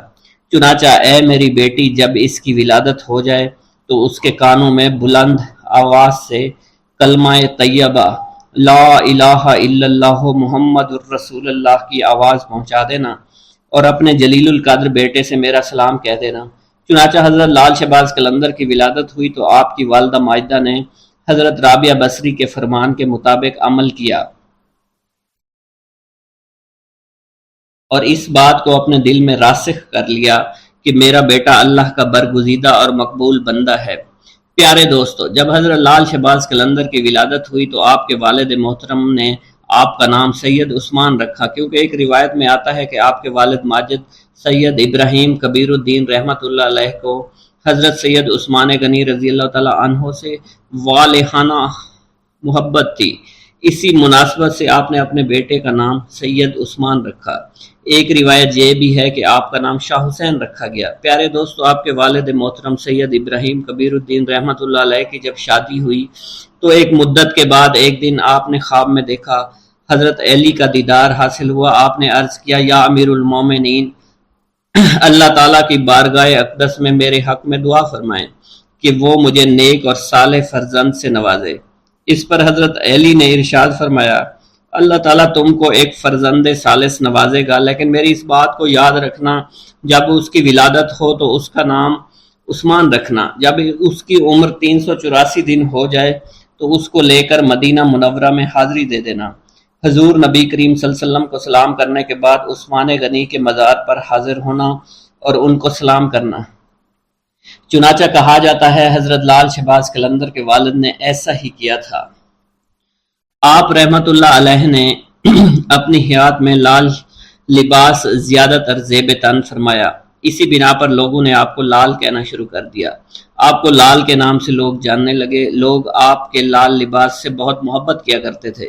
چنانچہ اے میری بیٹی، جب اس کی ولادت ہو جائے تو اس کے کانوں میں بلند آواز سے کلمہ طیبہ لا الہ الا اللہ محمد الرسول اللہ کی آواز پہنچا دینا اور اپنے جلیل القدر بیٹے سے میرا سلام کہہ دینا۔ چنانچہ حضرت لال شہباز قلندر کی ولادت ہوئی تو آپ کی والدہ ماجدہ نے حضرت رابعہ بصری کے فرمان کے مطابق عمل کیا اور اس بات کو اپنے دل میں راسخ کر لیا کہ میرا بیٹا اللہ کا برگزیدہ اور مقبول بندہ ہے۔ پیارے دوستو، جب حضرت لال شہباز قلندر کی ولادت ہوئی تو آپ کے والد محترم نے آپ کا نام سید عثمان رکھا، کیونکہ ایک روایت میں آتا ہے کہ آپ کے والد ماجد سید ابراہیم کبیر الدین رحمۃ اللہ علیہ کو حضرت سید عثمان غنی رضی اللہ تعالیٰ عنہ سے والہانہ محبت تھی۔ اسی مناسبت سے آپ نے اپنے بیٹے کا نام سید عثمان رکھا۔ ایک روایت یہ بھی ہے کہ آپ کا نام شاہ حسین رکھا گیا۔ پیارے دوستو، آپ کے والد محترم سید ابراہیم کبیر الدین رحمۃ اللہ علیہ کی جب شادی ہوئی تو ایک مدت کے بعد ایک دن آپ نے خواب میں دیکھا حضرت علی کا دیدار حاصل ہوا۔ آپ نے عرض کیا، یا امیر المومنین، اللہ تعالیٰ کی بارگاہ اقدس میں میرے حق میں دعا فرمائیں کہ وہ مجھے نیک اور صالح فرزند سے نوازے۔ اس پر حضرت علی نے ارشاد فرمایا، اللہ تعالیٰ تم کو ایک فرزند صالح نوازے گا، لیکن میری اس بات کو یاد رکھنا، جب اس کی ولادت ہو تو اس کا نام عثمان رکھنا۔ جب اس کی عمر 384 دن ہو جائے تو اس کو لے کر مدینہ منورہ میں حاضری دے دینا۔ حضور نبی کریم صلی اللہ علیہ وسلم کو سلام کرنے کے بعد عثمان غنی کے مزار پر حاضر ہونا اور ان کو سلام کرنا۔ چنانچہ کہا جاتا ہے حضرت لال شہباز قلندر کے والد نے ایسا ہی کیا تھا۔ آپ رحمت اللہ علیہ نے اپنی حیات میں لال لباس زیادہ تر زیب تن فرمایا، اسی بنا پر لوگوں نے آپ کو لال کہنا شروع کر دیا۔ آپ کو لال کے نام سے لوگ جاننے لگے۔ لوگ آپ کے لال لباس سے بہت محبت کیا کرتے تھے۔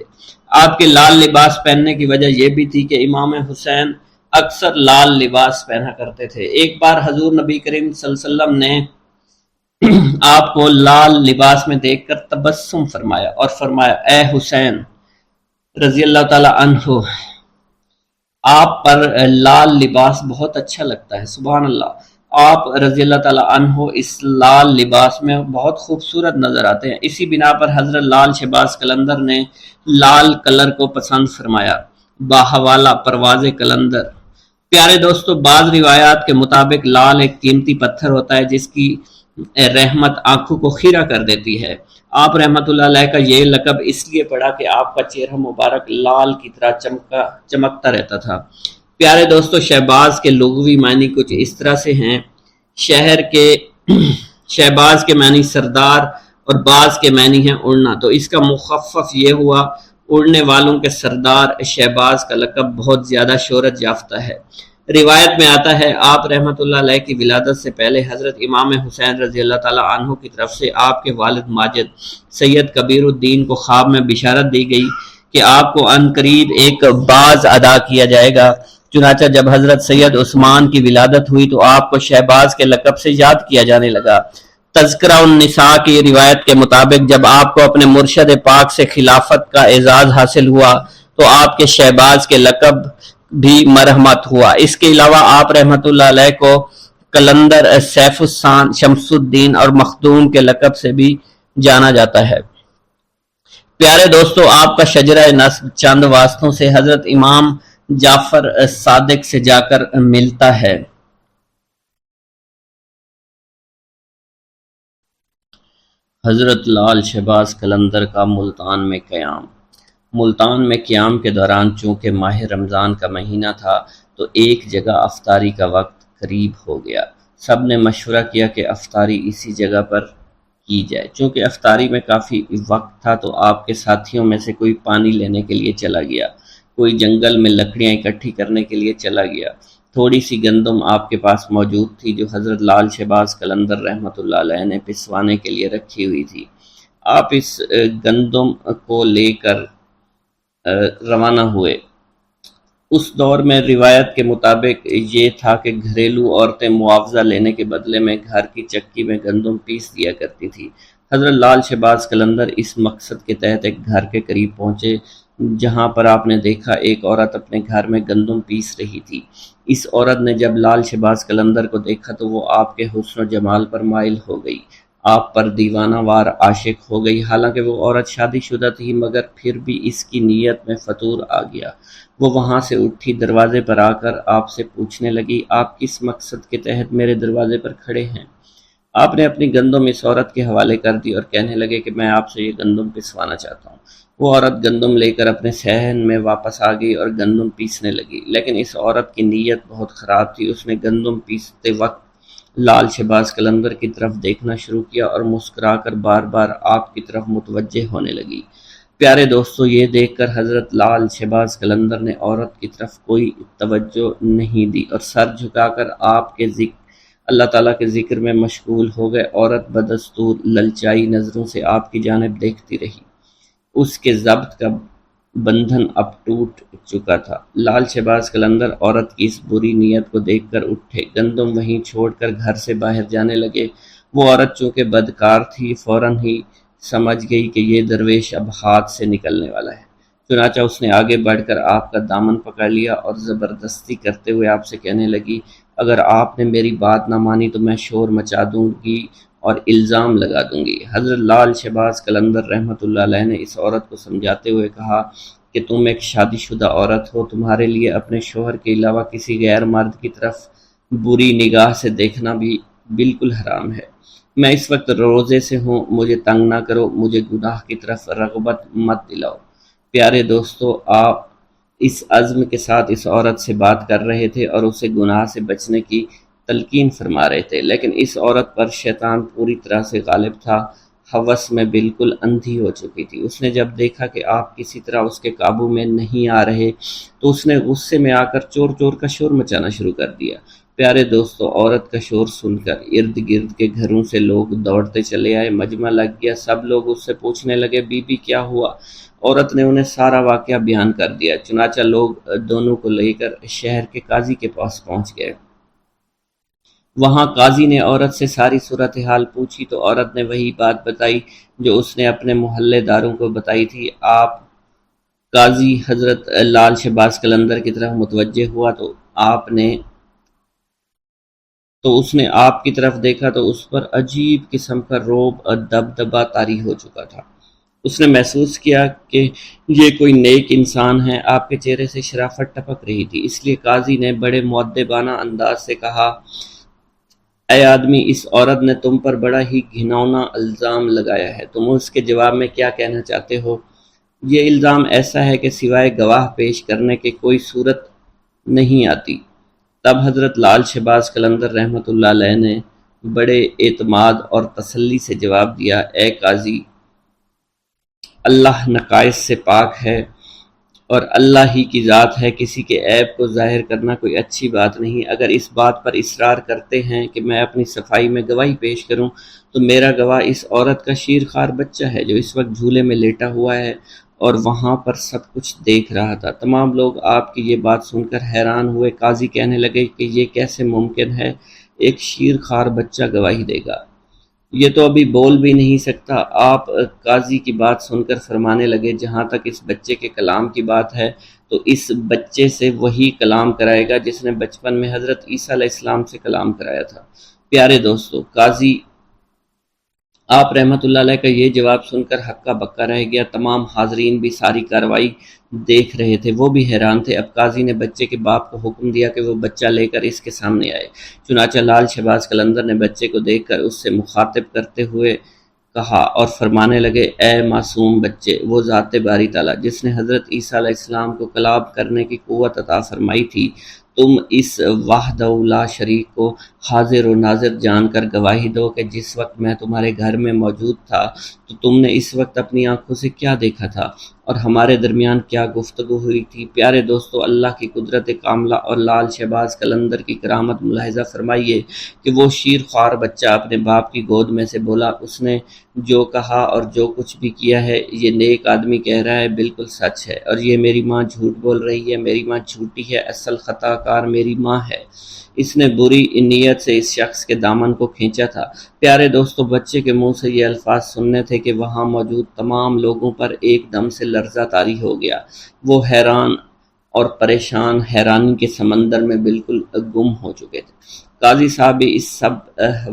آپ کے لال لباس پہننے کی وجہ یہ بھی تھی کہ امام حسین اکثر لال لباس پہنا کرتے تھے۔ ایک بار حضور نبی کریم صلی اللہ علیہ وسلم نے آپ کو لال لباس میں دیکھ کر تبسم فرمایا اور فرمایا، اے حسین رضی اللہ تعالی عنہ، آپ پر لال لباس بہت اچھا لگتا ہے۔ سبحان اللہ، آپ رضی اللہ تعالی عنہ اس لال لباس میں بہت خوبصورت نظر آتے ہیں۔ اسی بنا پر حضرت لال شہباز قلندر نے لال کلر کو پسند فرمایا۔ باحوالہ پرواز قلندر۔ پیارے دوستو، بعض روایات کے مطابق لال ایک قیمتی پتھر ہوتا ہے جس کی رحمت آنکھوں کو خیرہ کر دیتی ہے۔ آپ رحمت اللہ علیہ کا یہ لقب اس لیے پڑا کہ آپ کا چہرہ مبارک لال کی طرح چمکتا رہتا تھا۔ پیارے دوستو، شہباز کے لغوی معنی کچھ اس طرح سے ہیں، شہر کے شہباز کے معنی سردار اور باز کے معنی ہے اڑنا، تو اس کا مخفف یہ ہوا اڑنے والوں کے سردار شہباز کا لقب بہت زیادہ شہرت یافتہ ہے۔ روایت میں آتا ہے آپ رحمۃ اللہ علیہ کی ولادت سے پہلے حضرت امام حسین رضی اللہ تعالی عنہ کی طرف سے آپ کے والد ماجد سید کبیر الدین کو خواب میں بشارت دی گئی کہ آپ کو عن قریب ایک باز ادا کیا جائے گا۔ چنانچہ جب حضرت سید عثمان کی ولادت ہوئی تو آپ کو شہباز کے لقب سے یاد کیا جانے لگا۔ تذکرہ النساء کی روایت کے مطابق جب آپ کو اپنے مرشد پاک سے خلافت کا اعزاز حاصل ہوا تو آپ کے شہباز کے لقب بھی مرحمت ہوا۔ اس کے علاوہ آپ رحمت اللہ علیہ کو قلندر، سیف السان، شمس الدین اور مخدوم کے لقب سے بھی جانا جاتا ہے۔ پیارے دوستو، آپ کا شجرہ نسب چند واسطوں سے حضرت امام جعفر صادق سے جا کر ملتا ہے۔ حضرت لال شہباز قلندر کا ملتان میں قیام۔ ملتان میں قیام کے دوران چونکہ ماہ رمضان کا مہینہ تھا تو ایک جگہ افطاری کا وقت قریب ہو گیا۔ سب نے مشورہ کیا کہ افطاری اسی جگہ پر کی جائے۔ چونکہ افطاری میں کافی وقت تھا تو آپ کے ساتھیوں میں سے کوئی پانی لینے کے لیے چلا گیا، کوئی جنگل میں لکڑیاں اکٹھی کرنے کے لیے چلا گیا۔ تھوڑی سی گندم آپ کے پاس موجود تھی جو حضرت لال شہباز قلندر رحمۃ اللہ علیہ نے پسوانے کے لیے رکھی ہوئی تھی۔ آپ اس گندم کو لے کر روانہ ہوئے۔ اس دور میں روایت کے مطابق یہ تھا کہ گھریلو عورتیں معاوضہ لینے کے بدلے میں گھر کی چکی میں گندم پیس دیا کرتی تھی۔ حضرت لال شہباز قلندر اس مقصد کے تحت ایک گھر کے قریب پہنچے جہاں پر آپ نے دیکھا ایک عورت اپنے گھر میں گندم پیس رہی تھی۔ اس عورت نے جب لال شہباز قلندر کو دیکھا تو وہ آپ کے حسن و جمال پر مائل ہو گئی، آپ پر دیوانہ وار عاشق ہو گئی۔ حالانکہ وہ عورت شادی شدہ تھی مگر پھر بھی اس کی نیت میں فطور آ گیا۔ وہ وہاں سے اٹھی، دروازے پر آ کر آپ سے پوچھنے لگی، آپ کس مقصد کے تحت میرے دروازے پر کھڑے ہیں؟ آپ نے اپنی گندم اس عورت کے حوالے کر دی اور کہنے لگے کہ میں آپ سے یہ گندم پسوانا چاہتا ہوں۔ وہ عورت گندم لے کر اپنے صحن میں واپس آ گئی اور گندم پیسنے لگی، لیکن اس عورت کی نیت بہت خراب تھی۔ اس نے گندم پیستے وقت لال شہباز قلندر کی طرف دیکھنا شروع کیا اور مسکرا کر بار بار آپ کی طرف متوجہ ہونے لگی۔ پیارے دوستو، یہ دیکھ کر حضرت لال شہباز قلندر نے عورت کی طرف کوئی توجہ نہیں دی اور سر جھکا کر آپ کے اللہ تعالیٰ کے ذکر میں مشغول ہو گئے۔ عورت بدستور للچائی نظروں سے آپ کی جانب دیکھتی رہی۔ اس کے ضبط کا بندھن اب ٹوٹ چکا تھا۔ لال شہباز قلندر عورت کی اس بری نیت کو دیکھ کر اٹھے، گندم وہیں چھوڑ کر گھر سے باہر جانے لگے۔ وہ عورت چونکہ بدکار تھی فوراً ہی سمجھ گئی کہ یہ درویش اب ہاتھ سے نکلنے والا ہے۔ چنانچہ اس نے آگے بڑھ کر آپ کا دامن پکڑ لیا اور زبردستی کرتے ہوئے آپ سے کہنے لگی، اگر آپ نے میری بات نہ مانی تو میں شور مچا دوں گی اور الزام لگا دوں گی۔ حضرت لال شہباز قلندر رحمۃ اللہ علیہ نے اس عورت کو سمجھاتے ہوئے کہا کہ تم ایک شادی شدہ عورت ہو، تمہارے لیے اپنے شوہر کے علاوہ کسی غیر مرد کی طرف بری نگاہ سے دیکھنا بھی بالکل حرام ہے۔ میں اس وقت روزے سے ہوں، مجھے تنگ نہ کرو، مجھے گناہ کی طرف رغبت مت دلاؤ۔ پیارے دوستو، آپ اس عزم کے ساتھ اس عورت سے بات کر رہے تھے اور اسے گناہ سے بچنے کی تلقین فرما رہے تھے، لیکن اس عورت پر شیطان پوری طرح سے غالب تھا، ہوس میں بالکل اندھی ہو چکی تھی۔ اس نے جب دیکھا کہ آپ کسی طرح اس کے قابو میں نہیں آ رہے تو اس نے غصے میں آ کر چور چور کا شور مچانا شروع کر دیا۔ پیارے دوستو، عورت کا شور سن کر ارد گرد کے گھروں سے لوگ دوڑتے چلے آئے، مجمع لگ گیا، سب لوگ اس سے پوچھنے لگے، بی بی کیا ہوا؟ عورت نے انہیں سارا واقعہ بیان کر دیا۔ چنانچہ لوگ دونوں کو لے کر شہر کے قاضی کے پاس پہنچ گئے۔ وہاں قاضی نے عورت سے ساری صورتحال پوچھی تو عورت نے وہی بات بتائی جو اس نے اپنے محلے داروں کو بتائی تھی۔ قاضی حضرت لال شہباز قلندر کی طرف متوجہ ہوا تو اس نے آپ کی طرف دیکھا تو اس پر عجیب قسم کا رعب اور دبدبہ طاری ہو چکا تھا۔ اس نے محسوس کیا کہ یہ کوئی نیک انسان ہے۔ آپ کے چہرے سے شرافت ٹپک رہی تھی، اس لیے قاضی نے بڑے مؤدبانہ انداز سے کہا، اے آدمی، اس عورت نے تم پر بڑا ہی گھناؤنا الزام لگایا ہے، تم اس کے جواب میں کیا کہنا چاہتے ہو؟ یہ الزام ایسا ہے کہ سوائے گواہ پیش کرنے کے کوئی صورت نہیں آتی۔ تب حضرت لال شہباز قلندر رحمۃ اللہ علیہ نے بڑے اعتماد اور تسلی سے جواب دیا، اے قاضی، اللہ نقائص سے پاک ہے اور اللہ ہی کی ذات ہے، کسی کے عیب کو ظاہر کرنا کوئی اچھی بات نہیں۔ اگر اس بات پر اصرار کرتے ہیں کہ میں اپنی صفائی میں گواہی پیش کروں تو میرا گواہ اس عورت کا شیرخوار بچہ ہے جو اس وقت جھولے میں لیٹا ہوا ہے اور وہاں پر سب کچھ دیکھ رہا تھا۔ تمام لوگ آپ کی یہ بات سن کر حیران ہوئے۔ قاضی کہنے لگے کہ یہ کیسے ممکن ہے، ایک شیرخوار بچہ گواہی دے گا؟ یہ تو ابھی بول بھی نہیں سکتا۔ آپ قاضی کی بات سن کر فرمانے لگے، جہاں تک اس بچے کے کلام کی بات ہے تو اس بچے سے وہی کلام کرائے گا جس نے بچپن میں حضرت عیسیٰ علیہ السلام سے کلام کرایا تھا۔ پیارے دوستو، قاضی آپ رحمۃ اللہ علیہ کا یہ جواب سن کر ہکا بکا رہ گیا۔ تمام حاضرین بھی ساری کارروائی دیکھ رہے تھے، وہ بھی حیران تھے۔ اب قاضی نے بچے کے باپ کو حکم دیا کہ وہ بچہ لے کر اس کے سامنے آئے۔ چنانچہ لال شہباز قلندر نے بچے کو دیکھ کر اس سے مخاطب کرتے ہوئے کہا اور فرمانے لگے، اے معصوم بچے، وہ ذات باری تعالیٰ جس نے حضرت عیسیٰ علیہ السلام کو کلام کرنے کی قوت عطا فرمائی تھی، تم اس وحدہ لا شریک کو حاضر و ناظر جان کر گواہی دو کہ جس وقت میں تمہارے گھر میں موجود تھا تو تم نے اس وقت اپنی آنکھوں سے کیا دیکھا تھا اور ہمارے درمیان کیا گفتگو ہوئی تھی۔ پیارے دوستو، اللہ کی قدرت کاملہ اور لال شہباز قلندر کی کرامت ملاحظہ فرمائیے کہ وہ شیر خوار بچہ اپنے باپ کی گود میں سے بولا، اس نے جو کہا اور جو کچھ بھی کیا ہے یہ نیک آدمی کہہ رہا ہے بالکل سچ ہے، اور یہ میری ماں جھوٹ بول رہی ہے، میری ماں جھوٹی ہے، اصل خطا کار میری ماں ہے۔ اس نے بری نیت سے اس شخص کے دامن کو کھینچا تھا۔ پیارے دوستو، بچے کے منہ سے یہ الفاظ سننے تھے کہ وہاں موجود تمام لوگوں پر ایک دم سے لرزہ طاری ہو گیا۔ وہ حیران اور پریشان حیرانی کے سمندر میں بالکل گم ہو چکے تھے۔ قاضی صاحب بھی اس سب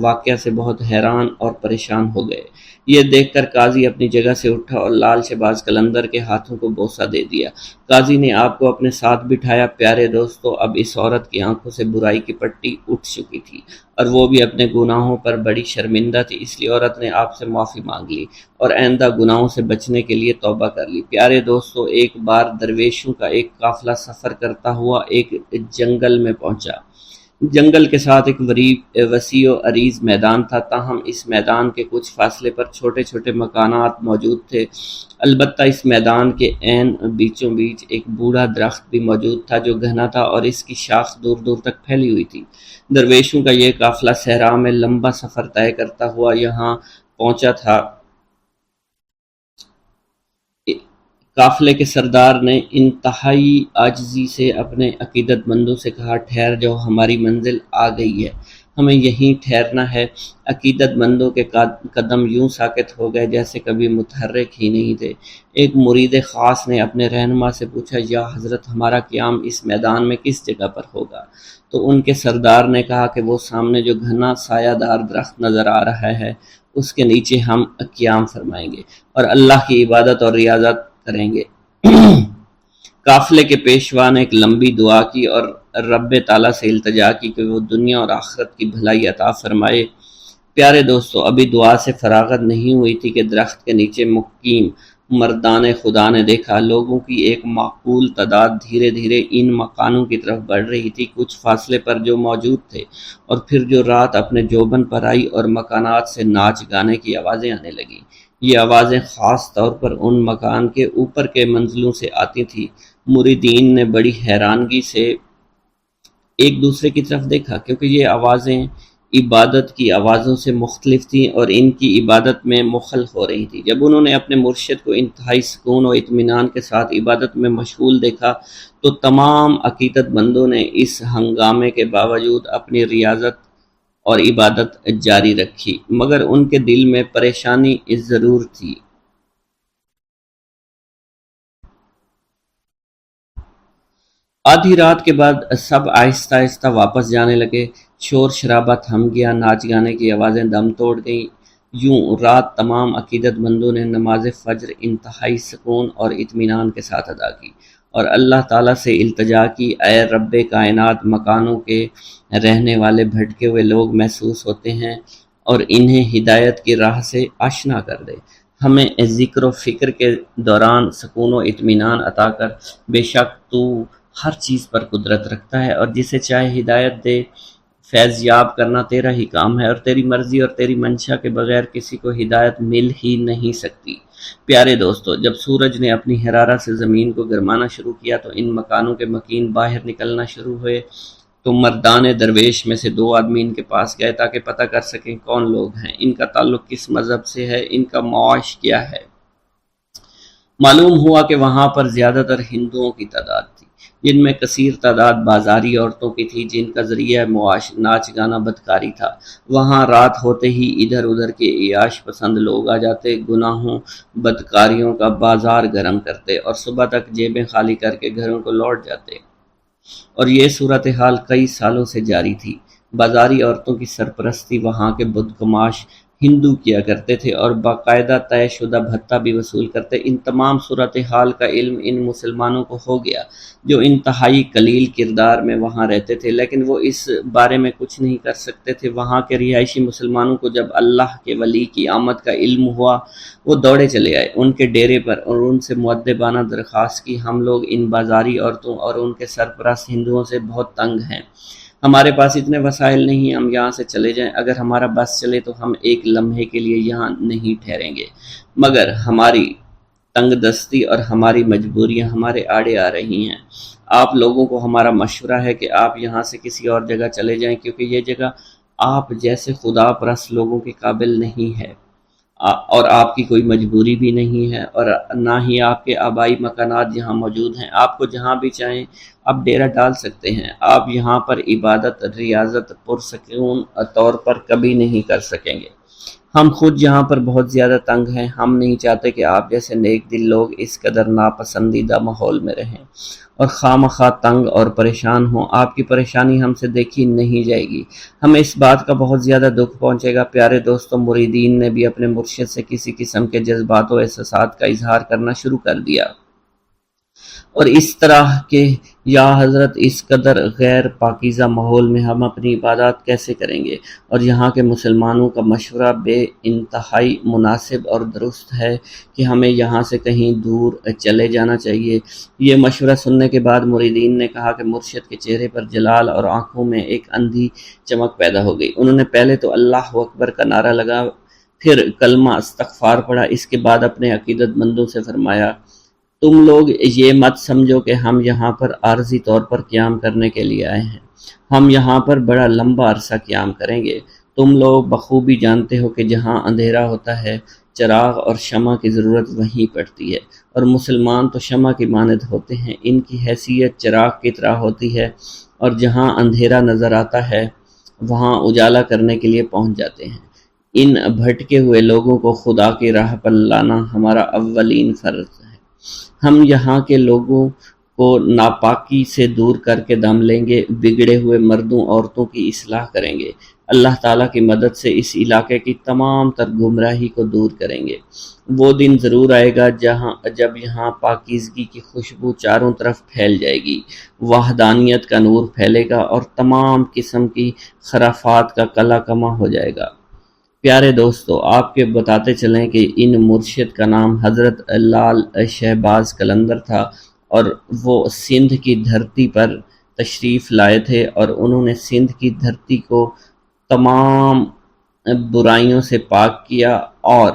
واقعہ سے بہت حیران اور پریشان ہو گئے۔ یہ دیکھ کر قاضی اپنی جگہ سے اٹھا اور لال شہباز قلندر کے ہاتھوں کو بوسہ دے دیا۔ قاضی نے آپ کو اپنے ساتھ بٹھایا۔ پیارے دوستو، اب اس عورت کی آنکھوں سے برائی کی پٹی اٹھ چکی تھی اور وہ بھی اپنے گناہوں پر بڑی شرمندہ تھی، اس لیے عورت نے آپ سے معافی مانگ لی اور آئندہ گناہوں سے بچنے کے لیے توبہ کر لی۔ پیارے دوستو، ایک بار درویشوں کا ایک قافلہ سفر کرتا ہوا ایک جنگل میں پہنچا۔ جنگل کے ساتھ ایک وسیع و عریض میدان تھا، تاہم اس میدان کے کچھ فاصلے پر چھوٹے چھوٹے مکانات موجود تھے۔ البتہ اس میدان کے عین بیچوں بیچ ایک بوڑھا درخت بھی موجود تھا جو گھنا تھا اور اس کی شاخ دور دور تک پھیلی ہوئی تھی۔ درویشوں کا یہ قافلہ صحرا میں لمبا سفر طے کرتا ہوا یہاں پہنچا تھا۔ قافلے کے سردار نے انتہائی عاجزی سے اپنے عقیدت مندوں سے کہا، ٹھہر جاؤ، ہماری منزل آ گئی ہے، ہمیں یہیں ٹھہرنا ہے۔ عقیدت مندوں کے قدم یوں ساکت ہو گئے جیسے کبھی متحرک ہی نہیں تھے۔ ایک مرید خاص نے اپنے رہنما سے پوچھا، یا حضرت، ہمارا قیام اس میدان میں کس جگہ پر ہوگا؟ تو ان کے سردار نے کہا کہ وہ سامنے جو گھنا سایہ دار درخت نظر آ رہا ہے اس کے نیچے ہم قیام فرمائیں گے اور اللہ کی عبادت اور ریاضت کریں گے۔ قافلے کے پیشوا نے ایک لمبی دعا کی اور رب تعالیٰ سے التجا کی کہ وہ دنیا اور آخرت کی بھلائی عطا فرمائے۔ پیارے دوستو، ابھی دعا سے فراغت نہیں ہوئی تھی کہ درخت کے نیچے مقیم مردان خدا نے دیکھا لوگوں کی ایک معقول تعداد دھیرے دھیرے ان مکانوں کی طرف بڑھ رہی تھی، کچھ فاصلے پر جو موجود تھے، اور پھر جو رات اپنے جوبن پر آئی اور مکانات سے ناچ گانے کی آوازیں آنے لگیں۔ یہ آوازیں خاص طور پر ان مکان کے اوپر کے منزلوں سے آتی تھیں۔ مریدین نے بڑی حیرانگی سے ایک دوسرے کی طرف دیکھا کیونکہ یہ آوازیں عبادت کی آوازوں سے مختلف تھیں اور ان کی عبادت میں مخل ہو رہی تھی۔ جب انہوں نے اپنے مرشد کو انتہائی سکون و اطمینان کے ساتھ عبادت میں مشغول دیکھا تو تمام عقیدت مندوں نے اس ہنگامے کے باوجود اپنی ریاضت اور عبادت جاری رکھی، مگر ان کے دل میں پریشانی ضرور تھی۔ آدھی رات کے بعد سب آہستہ آہستہ واپس جانے لگے، شور شرابہ تھم گیا، ناچ گانے کی آوازیں دم توڑ گئیں۔ یوں رات تمام عقیدت مندوں نے نماز فجر انتہائی سکون اور اطمینان کے ساتھ ادا کی اور اللہ تعالیٰ سے التجا کی، اے رب کائنات، مکانوں کے رہنے والے بھٹکے ہوئے لوگ محسوس ہوتے ہیں اور انہیں ہدایت کی راہ سے آشنا کر دے، ہمیں ذکر و فکر کے دوران سکون و اطمینان عطا کر، بے شک تو ہر چیز پر قدرت رکھتا ہے اور جسے چاہے ہدایت دے، فیض یاب کرنا تیرا ہی کام ہے، اور تیری مرضی اور تیری منشا کے بغیر کسی کو ہدایت مل ہی نہیں سکتی۔ پیارے دوستو، جب سورج نے اپنی حرارت سے زمین کو گرمانا شروع کیا تو ان مکانوں کے مکین باہر نکلنا شروع ہوئے۔ تو مردان درویش میں سے 2 آدمی ان کے پاس گئے تاکہ پتہ کر سکیں کون لوگ ہیں، ان کا تعلق کس مذہب سے ہے، ان کا معاش کیا ہے۔ معلوم ہوا کہ وہاں پر زیادہ تر ہندوؤں کی تعداد تھی، جن میں کثیر تعداد بازاری عورتوں کی تھی جن کا ذریعہ معاش ناچ گانا بدکاری تھا۔ وہاں رات ہوتے ہی ادھر ادھر کے عیاش پسند لوگ آ جاتے، گناہوں بدکاریوں کا بازار گرم کرتے اور صبح تک جیبیں خالی کر کے گھروں کو لوٹ جاتے۔ اور یہ صورتحال کئی سالوں سے جاری تھی۔ بازاری عورتوں کی سرپرستی وہاں کے بدگماش ہندو کیا کرتے تھے اور باقاعدہ طے شدہ بھتہ بھی وصول کرتے۔ ان تمام صورتحال کا علم ان مسلمانوں کو ہو گیا جو انتہائی قلیل کردار میں وہاں رہتے تھے، لیکن وہ اس بارے میں کچھ نہیں کر سکتے تھے۔ وہاں کے رہائشی مسلمانوں کو جب اللہ کے ولی کی آمد کا علم ہوا، وہ دوڑے چلے آئے ان کے ڈیرے پر اور ان سے مؤدبانہ درخواست کی، ہم لوگ ان بازاری عورتوں اور ان کے سرپرست ہندوؤں سے بہت تنگ ہیں، ہمارے پاس اتنے وسائل نہیں، ہم یہاں سے چلے جائیں، اگر ہمارا بس چلے تو ہم ایک لمحے کے لیے یہاں نہیں ٹھہریں گے، مگر ہماری تنگ دستی اور ہماری مجبوریاں ہمارے آڑے آ رہی ہیں۔ آپ لوگوں کو ہمارا مشورہ ہے کہ آپ یہاں سے کسی اور جگہ چلے جائیں، کیونکہ یہ جگہ آپ جیسے خدا پرست لوگوں کے قابل نہیں ہے، اور آپ کی کوئی مجبوری بھی نہیں ہے، اور نہ ہی آپ کے آبائی مکانات یہاں موجود ہیں۔ آپ کو جہاں بھی چاہیں آپ ڈیرہ ڈال سکتے ہیں، آپ یہاں پر عبادت ریاضت پرسکون طور پر کبھی نہیں کر سکیں گے۔ ہم خود یہاں پر بہت زیادہ تنگ ہیں، ہم نہیں چاہتے کہ آپ جیسے نیک دل لوگ اس قدر ناپسندیدہ ماحول میں رہیں اور خواہ مخواہ تنگ اور پریشان ہوں۔ آپ کی پریشانی ہم سے دیکھی نہیں جائے گی، ہمیں اس بات کا بہت زیادہ دکھ پہنچے گا۔ پیارے دوستوں، مریدین نے بھی اپنے مرشد سے کسی قسم کے جذبات و احساسات کا اظہار کرنا شروع کر دیا، اور اس طرح کہ یا حضرت اس قدر غیر پاکیزہ ماحول میں ہم اپنی عبادات کیسے کریں گے، اور یہاں کے مسلمانوں کا مشورہ بے انتہائی مناسب اور درست ہے کہ ہمیں یہاں سے کہیں دور چلے جانا چاہیے۔ یہ مشورہ سننے کے بعد مریدین نے کہا کہ مرشد کے چہرے پر جلال اور آنکھوں میں ایک اندھی چمک پیدا ہو گئی۔ انہوں نے پہلے تو اللہ اکبر کا نعرہ لگا، پھر کلمہ استغفار پڑھا، اس کے بعد اپنے عقیدت مندوں سے فرمایا، تم لوگ یہ مت سمجھو کہ ہم یہاں پر عارضی طور پر قیام کرنے کے لیے آئے ہیں، ہم یہاں پر بڑا لمبا عرصہ قیام کریں گے۔ تم لوگ بخوبی جانتے ہو کہ جہاں اندھیرا ہوتا ہے چراغ اور شمع کی ضرورت وہیں پڑتی ہے، اور مسلمان تو شمع کی مانند ہوتے ہیں، ان کی حیثیت چراغ کی طرح ہوتی ہے، اور جہاں اندھیرا نظر آتا ہے وہاں اجالا کرنے کے لیے پہنچ جاتے ہیں۔ ان بھٹکے ہوئے لوگوں کو خدا کی راہ پر لانا ہمارا اولین فرض ہے۔ ہم یہاں کے لوگوں کو ناپاکی سے دور کر کے دم لیں گے، بگڑے ہوئے مردوں عورتوں کی اصلاح کریں گے، اللہ تعالیٰ کی مدد سے اس علاقے کی تمام تر گمراہی کو دور کریں گے۔ وہ دن ضرور آئے گا جب یہاں پاکیزگی کی خوشبو چاروں طرف پھیل جائے گی، وحدانیت کا نور پھیلے گا اور تمام قسم کی خرافات کا قلع کما ہو جائے گا۔ پیارے دوستو، آپ کے بتاتے چلیں کہ ان مرشد کا نام حضرت لال شہباز قلندر تھا، اور وہ سندھ کی دھرتی پر تشریف لائے تھے، اور انہوں نے سندھ کی دھرتی کو تمام برائیوں سے پاک کیا اور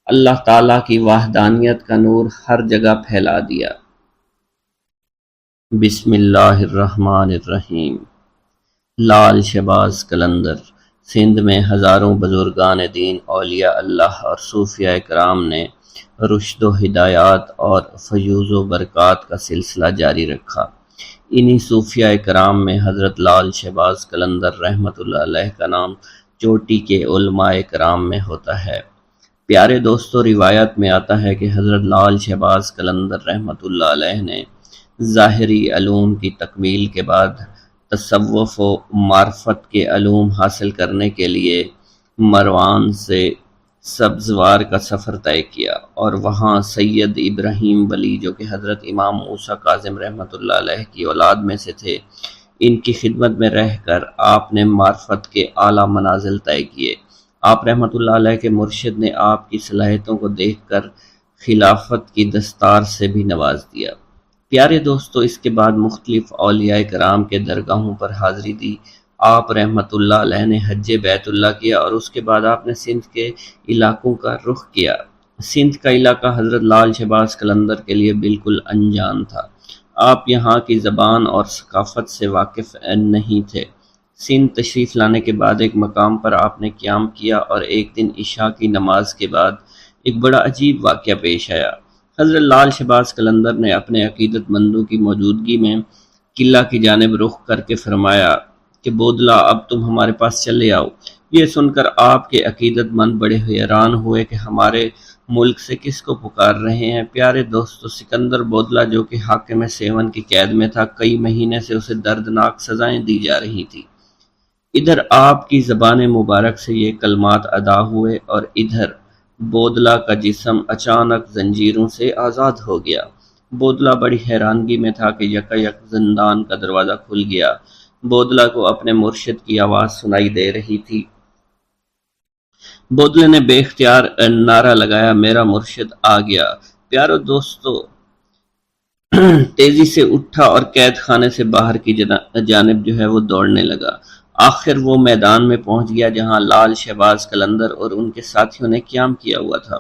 اللہ تعالیٰ کی وحدانیت کا نور ہر جگہ پھیلا دیا۔ بسم اللہ الرحمن الرحیم۔ لال شہباز قلندر سندھ میں ہزاروں بزرگان دین، اولیاء اللہ اور صوفیاء کرام نے رشد و ہدایات اور فیوز و برکات کا سلسلہ جاری رکھا۔ انہی صوفیاء کرام میں حضرت لال شہباز قلندر رحمۃ اللہ علیہ کا نام چوٹی کے علماء کرام میں ہوتا ہے۔ پیارے دوستو، روایت میں آتا ہے کہ حضرت لال شہباز قلندر رحمۃ اللہ علیہ نے ظاہری علوم کی تکمیل کے بعد تصوف و معرفت کے علوم حاصل کرنے کے لیے مروان سے سبزوار کا سفر طے کیا، اور وہاں سید ابراہیم ولی جو کہ حضرت امام موسیٰ کاظم رحمۃ اللہ علیہ کی اولاد میں سے تھے، ان کی خدمت میں رہ کر آپ نے معرفت کے اعلیٰ منازل طے کیے۔ آپ رحمۃ اللہ علیہ کے مرشد نے آپ کی صلاحیتوں کو دیکھ کر خلافت کی دستار سے بھی نواز دیا۔ پیارے دوستو، اس کے بعد مختلف اولیاء کرام کے درگاہوں پر حاضری دی آپ رحمت اللہ علیہ نے حج بیت اللہ کیا اور اس کے بعد آپ نے سندھ کے علاقوں کا رخ کیا۔ سندھ کا علاقہ حضرت لال شہباز قلندر کے لیے بالکل انجان تھا۔ آپ یہاں کی زبان اور ثقافت سے واقف نہیں تھے۔ سندھ تشریف لانے کے بعد ایک مقام پر آپ نے قیام کیا اور ایک دن عشاء کی نماز کے بعد ایک بڑا عجیب واقعہ پیش آیا۔ حضرت لال شہباز قلندر نے اپنے عقیدت مندوں کی موجودگی میں قلعہ کی جانب رخ کر کے فرمایا کہ بودلہ اب تم ہمارے پاس چلے آؤ۔ یہ سن کر آپ کے عقیدت مند بڑے حیران ہوئے کہ ہمارے ملک سے کس کو پکار رہے ہیں۔ پیارے دوستو، سکندر بودلہ جو کہ حاکم سیون کی قید میں تھا، کئی مہینے سے اسے دردناک سزائیں دی جا رہی تھی۔ ادھر آپ کی زبان مبارک سے یہ کلمات ادا ہوئے اور ادھر بودلہ کا جسم اچانک زنجیروں سے آزاد ہو گیا۔ بودلہ بڑی حیرانگی میں تھا کہ یکایک زندان کا دروازہ کھل گیا۔ بودلہ کو اپنے مرشد کی آواز سنائی دے رہی تھی۔ بودلے نے بے اختیار نعرہ لگایا، میرا مرشد آ گیا۔ پیارو دوستو، تیزی سے اٹھا اور قید خانے سے باہر کی جانب جو ہے وہ دوڑنے لگا۔ آخر وہ میدان میں پہنچ گیا جہاں لال شہباز قلندر اور ان کے ساتھیوں نے قیام کیا ہوا تھا۔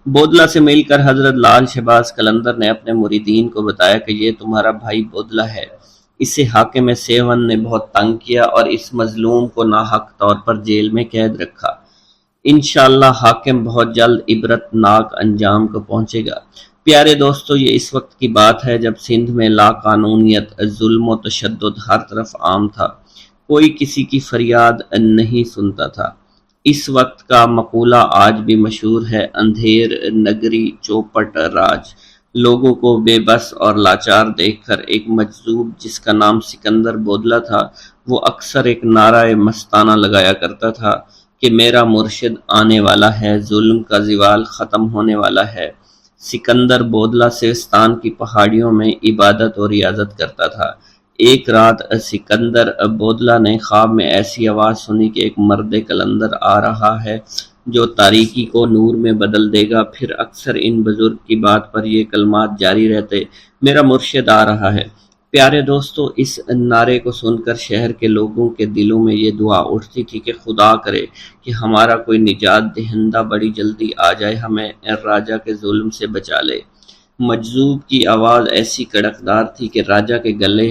بودلہ سے مل کر حضرت لال شہباز قلندر نے اپنے مریدین کو بتایا کہ یہ تمہارا بھائی بودلہ ہے۔ اسے حاکم سیون نے بہت تنگ کیا اور اس مظلوم کو ناحق طور پر جیل میں قید رکھا۔ انشاءاللہ حاکم بہت جلد عبرت ناک انجام کو پہنچے گا۔ پیارے دوستو، یہ اس وقت کی بات ہے جب سندھ میں لا قانونیت، ظلم و تشدد ہر طرف عام تھا۔ کوئی کسی کی فریاد نہیں سنتا تھا۔ اس وقت کا مقولہ آج بھی مشہور ہے، اندھیر نگری چوپٹ راج۔ لوگوں کو بے بس اور لاچار دیکھ کر ایک مجذوب جس کا نام سکندر بودلہ تھا، وہ اکثر ایک نعرہ مستانہ لگایا کرتا تھا کہ میرا مرشد آنے والا ہے، ظلم کا زوال ختم ہونے والا ہے۔ سکندر بودلہ سیستان کی پہاڑیوں میں عبادت اور ریاضت کرتا تھا۔ ایک رات سکندر بودلہ نے خواب میں ایسی آواز سنی کہ ایک مرد قلندر آ رہا ہے جو تاریکی کو نور میں بدل دے گا۔ پھر اکثر ان بزرگ کی بات پر یہ کلمات جاری رہتے، میرا مرشد آ رہا ہے۔ پیارے دوستو، اس نعرے کو سن کر شہر کے لوگوں کے دلوں میں یہ دعا اٹھتی تھی کہ خدا کرے کہ ہمارا کوئی نجات دہندہ بڑی جلدی آ جائے، ہمیں راجہ کے ظلم سے بچا لے۔ مجذوب کی آواز ایسی کڑکدار تھی کہ راجہ کے گلے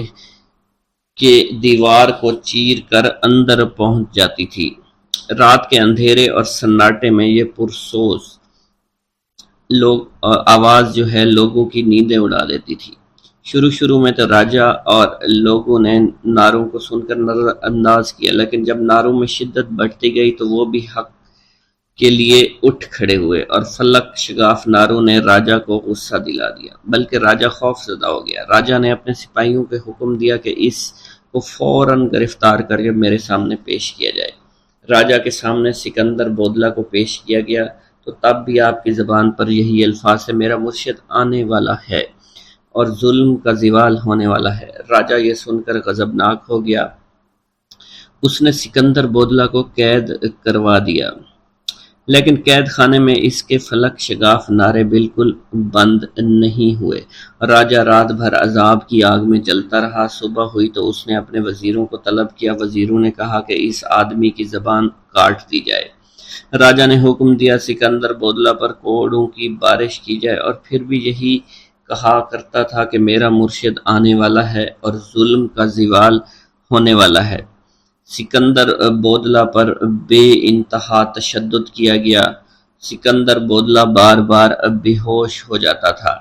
کے دیوار کو چیر کر اندر پہنچ جاتی تھی۔ رات کے اندھیرے اور سناٹے میں یہ پرسوز آواز جو ہے لوگوں کی نیندیں اڑا دیتی تھی۔ شروع میں تو راجہ اور لوگوں نے نعروں کو سن کر نظر انداز کیا، لیکن جب نعروں میں شدت بڑھتی گئی تو وہ بھی حق کے لیے اٹھ کھڑے ہوئے اور فلک شگاف نعروں نے راجہ کو غصہ دلا دیا، بلکہ راجہ خوف زدہ ہو گیا۔ راجہ نے اپنے سپاہیوں کو حکم دیا کہ اس کو فوراً گرفتار کر کے میرے سامنے پیش کیا جائے۔ راجہ کے سامنے سکندر بودلہ کو پیش کیا گیا تو تب بھی آپ کی زبان پر یہی الفاظ ہے، میرا مرشد آنے والا ہے اور ظلم کا زوال ہونے والا ہے۔ راجہ یہ سن کر غضبناک ہو گیا۔ اس نے سکندر بودلہ کو قید کروا دیا، لیکن قید خانے میں اس کے فلک شگاف نعرے بالکل بند نہیں ہوئے۔ راجہ رات بھر عذاب کی آگ میں جلتا رہا۔ صبح ہوئی تو اس نے اپنے وزیروں کو طلب کیا۔ وزیروں نے کہا کہ اس آدمی کی زبان کاٹ دی جائے۔ راجہ نے حکم دیا سکندر بودلہ پر کوڑوں کی بارش کی جائے، اور پھر بھی یہی کہا کرتا تھا کہ میرا مرشد آنے والا ہے اور ظلم کا زوال ہونے والا ہے۔ سکندر بودلہ پر بے انتہا تشدد کیا گیا۔ سکندر بودلہ بار بار بے ہوش ہو جاتا تھا۔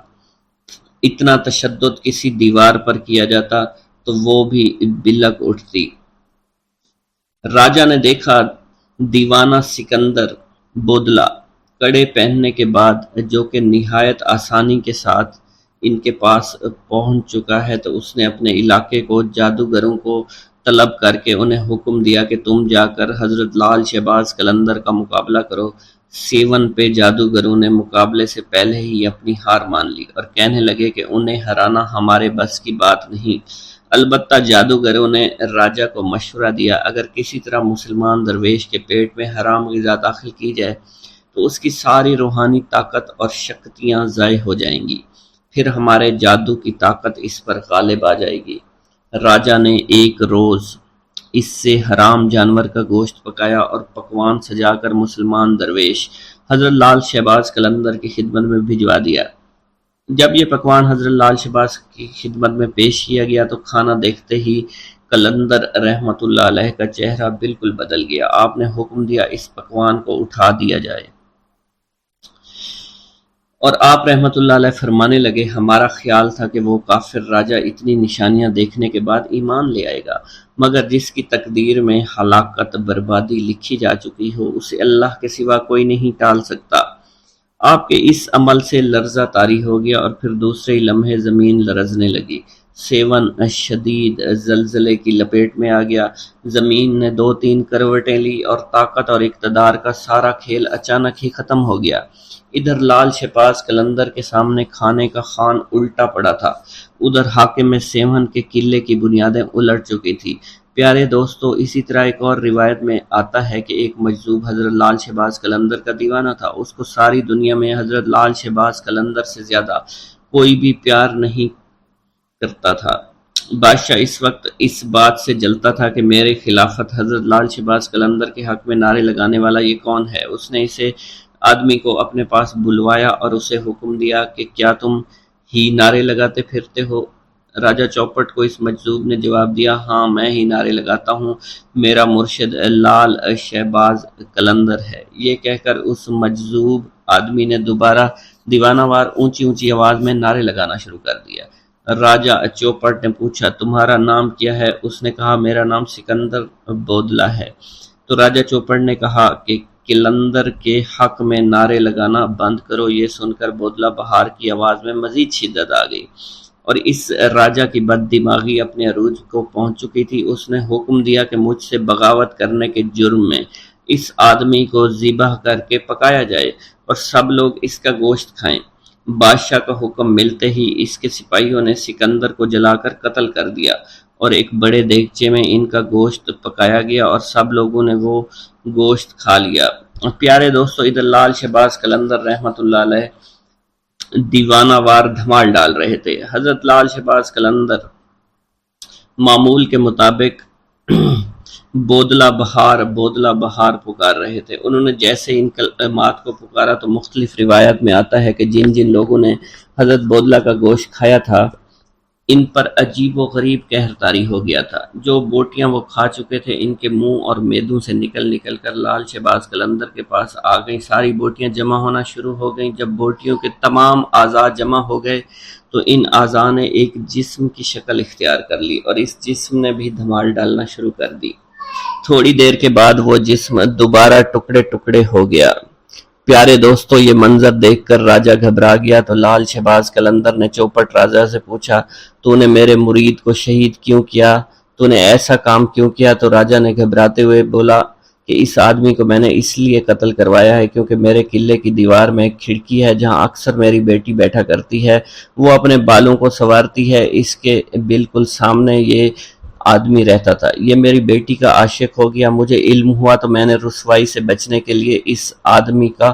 اتنا تشدد کسی دیوار پر کیا جاتا تو وہ بھی بلک اٹھتی۔ راجہ نے دیکھا دیوانہ سکندر بودلہ کڑے پہننے کے بعد جو کہ نہایت آسانی کے ساتھ ان کے پاس پہنچ چکا ہے، تو اس نے اپنے علاقے کو جادوگروں کو طلب کر کے انہیں حکم دیا کہ تم جا کر حضرت لال شہباز قلندر کا مقابلہ کرو۔ سیون پہ جادوگروں نے مقابلے سے پہلے ہی اپنی ہار مان لی اور کہنے لگے کہ انہیں ہرانا ہمارے بس کی بات نہیں۔ البتہ جادوگروں نے راجہ کو مشورہ دیا، اگر کسی طرح مسلمان درویش کے پیٹ میں حرام غذا داخل کی جائے تو اس کی ساری روحانی طاقت اور شکتیاں ضائع ہو جائیں گی، پھر ہمارے جادو کی طاقت اس پر غالب آ جائے گی۔ راجہ نے ایک روز اس سے حرام جانور کا گوشت پکایا اور پکوان سجا کر مسلمان درویش حضرت لال شہباز قلندر کی خدمت میں بھجوا دیا۔ جب یہ پکوان حضرت لال شہباز کی خدمت میں پیش کیا گیا تو کھانا دیکھتے ہی قلندر رحمت اللہ علیہ کا چہرہ بالکل بدل گیا۔ آپ نے حکم دیا اس پکوان کو اٹھا دیا جائے، اور آپ رحمت اللہ علیہ فرمانے لگے، ہمارا خیال تھا کہ وہ کافر راجہ اتنی نشانیاں دیکھنے کے بعد ایمان لے آئے گا، مگر جس کی تقدیر میں ہلاکت بربادی لکھی جا چکی ہو اسے اللہ کے سوا کوئی نہیں ٹال سکتا۔ آپ کے اس عمل سے لرزہ طاری ہو گیا اور پھر دوسرے لمحے زمین لرزنے لگی۔ سیون شدید زلزلے کی لپیٹ میں آ گیا۔ زمین نے 2-3 کروٹیں لی اور طاقت اور اقتدار کا سارا کھیل اچانک ہی ختم ہو گیا۔ ادھر لال شہباز قلندر کے سامنے کھانے کا خوان الٹا پڑا تھا، ادھر حاکم میں سیون کے قلعے کی بنیادیں الٹ چکی تھی۔ پیارے دوستو، اسی طرح ایک اور روایت میں آتا ہے کہ ایک مجذوب حضرت لال شہباز قلندر کا دیوانہ تھا۔ اس کو ساری دنیا میں حضرت لال شہباز قلندر سے زیادہ کوئی بھی پیار نہیں کرتا تھا۔ بادشاہ اس وقت اس بات سے جلتا تھا کہ میرے خلافت حضرت لال شہباز قلندر کے حق میں نعرے لگانے والا یہ کون ہے؟ اس نے اسے آدمی کو اپنے پاس بلوایا اور اسے حکم دیا کہ کیا تم ہی نعرے لگاتے پھرتے ہو؟ راجہ چوپٹ کو اس مجذوب نے جواب دیا، ہاں میں ہی نعرے لگاتا ہوں، میرا مرشد لال شہباز قلندر ہے۔ یہ کہہ کر اس مجذوب آدمی نے دوبارہ دیوانہ وار اونچی اونچی آواز میں نعرے لگانا شروع کر دیا۔ راجہ چوپٹ نے پوچھا، تمہارا نام کیا ہے؟ اس نے کہا، میرا نام سکندر بودلہ ہے۔ تو راجہ چوپٹ نے کہا کہ قلندر کے حق میں نعرے لگانا بند کرو۔ یہ سن کر بودلہ بہار کی آواز میں مزید شدت آ گئی اور اس راجہ کی بد دماغی اپنے عروج کو پہنچ چکی تھی۔ اس نے حکم دیا کہ مجھ سے بغاوت کرنے کے جرم میں اس آدمی کو ذبح کر کے پکایا جائے اور سب لوگ اس کا گوشت کھائیں۔ بادشاہ کا حکم ملتے ہی اس کے سپاہیوں نے سکندر کو جلا کر قتل کر دیا اور ایک بڑے دیگچے میں ان کا گوشت پکایا گیا اور سب لوگوں نے وہ گوشت کھا لیا۔ پیارے دوستو، ادھر لال شہباز قلندر رحمت اللہ علیہ دیوانہ وار دھمال ڈال رہے تھے۔ حضرت لال شہباز قلندر معمول کے مطابق بودلہ بہار پکار رہے تھے۔ انہوں نے جیسے ان کلمات کو پکارا تو مختلف روایات میں آتا ہے کہ جن جن لوگوں نے حضرت بودلہ کا گوشت کھایا تھا ان پر عجیب و غریب قہر طاری ہو گیا تھا۔ جو بوٹیاں وہ کھا چکے تھے ان کے منہ اور میدوں سے نکل کر لال شہباز قلندر کے پاس آ گئیں۔ ساری بوٹیاں جمع ہونا شروع ہو گئیں۔ جب بوٹیوں کے تمام اعضاء جمع ہو گئے تو ان اعضاء نے ایک جسم کی شکل اختیار کر لی اور اس جسم نے بھی دھمال ڈالنا شروع کر دی۔ تھوڑی دیر کے بعد وہ جسم دوبارہ ٹکڑے ٹکڑے ہو گیا۔ پیارے دوستو، یہ منظر دیکھ کر راجہ گھبرا گیا تو لال شہباز قلندر نے چوپٹ راجہ سے پوچھا، تو نے میرے مرید کو شہید کیوں کیا؟ تو نے ایسا کام کیوں کیا؟ تو راجہ نے گھبراتے ہوئے بولا کہ اس آدمی کو میں نے اس لیے قتل کروایا ہے کیونکہ میرے قلعے کی دیوار میں ایک کھڑکی ہے جہاں اکثر میری بیٹی بیٹھا کرتی ہے، وہ اپنے بالوں کو سنوارتی ہے، اس کے بالکل سامنے یہ آدمی رہتا تھا۔ یہ میری بیٹی کا عاشق ہو گیا، مجھے علم ہوا تو میں نے رسوائی سے بچنے کے لیے اس آدمی کا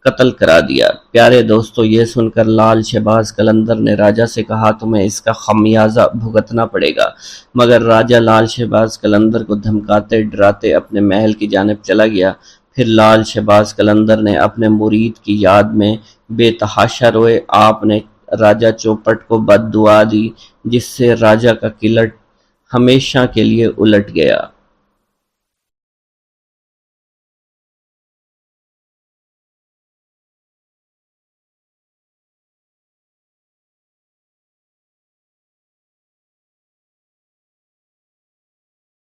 قتل کرا دیا۔ پیارے دوستو، یہ سن کر لال شہباز قلندر نے راجہ سے کہا، تمہیں اس کا خمیازہ بھگتنا پڑے گا، مگر راجہ لال شہباز قلندر کو دھمکاتے ڈراتے اپنے محل کی جانب چلا گیا۔ پھر لال شہباز قلندر نے اپنے مرید کی یاد میں بے تحاشا روئے۔ آپ نے راجہ چوپٹ کو بد دعا دی جس سے راجہ کا قلعہ ہمیشہ کے لیے الٹ گیا۔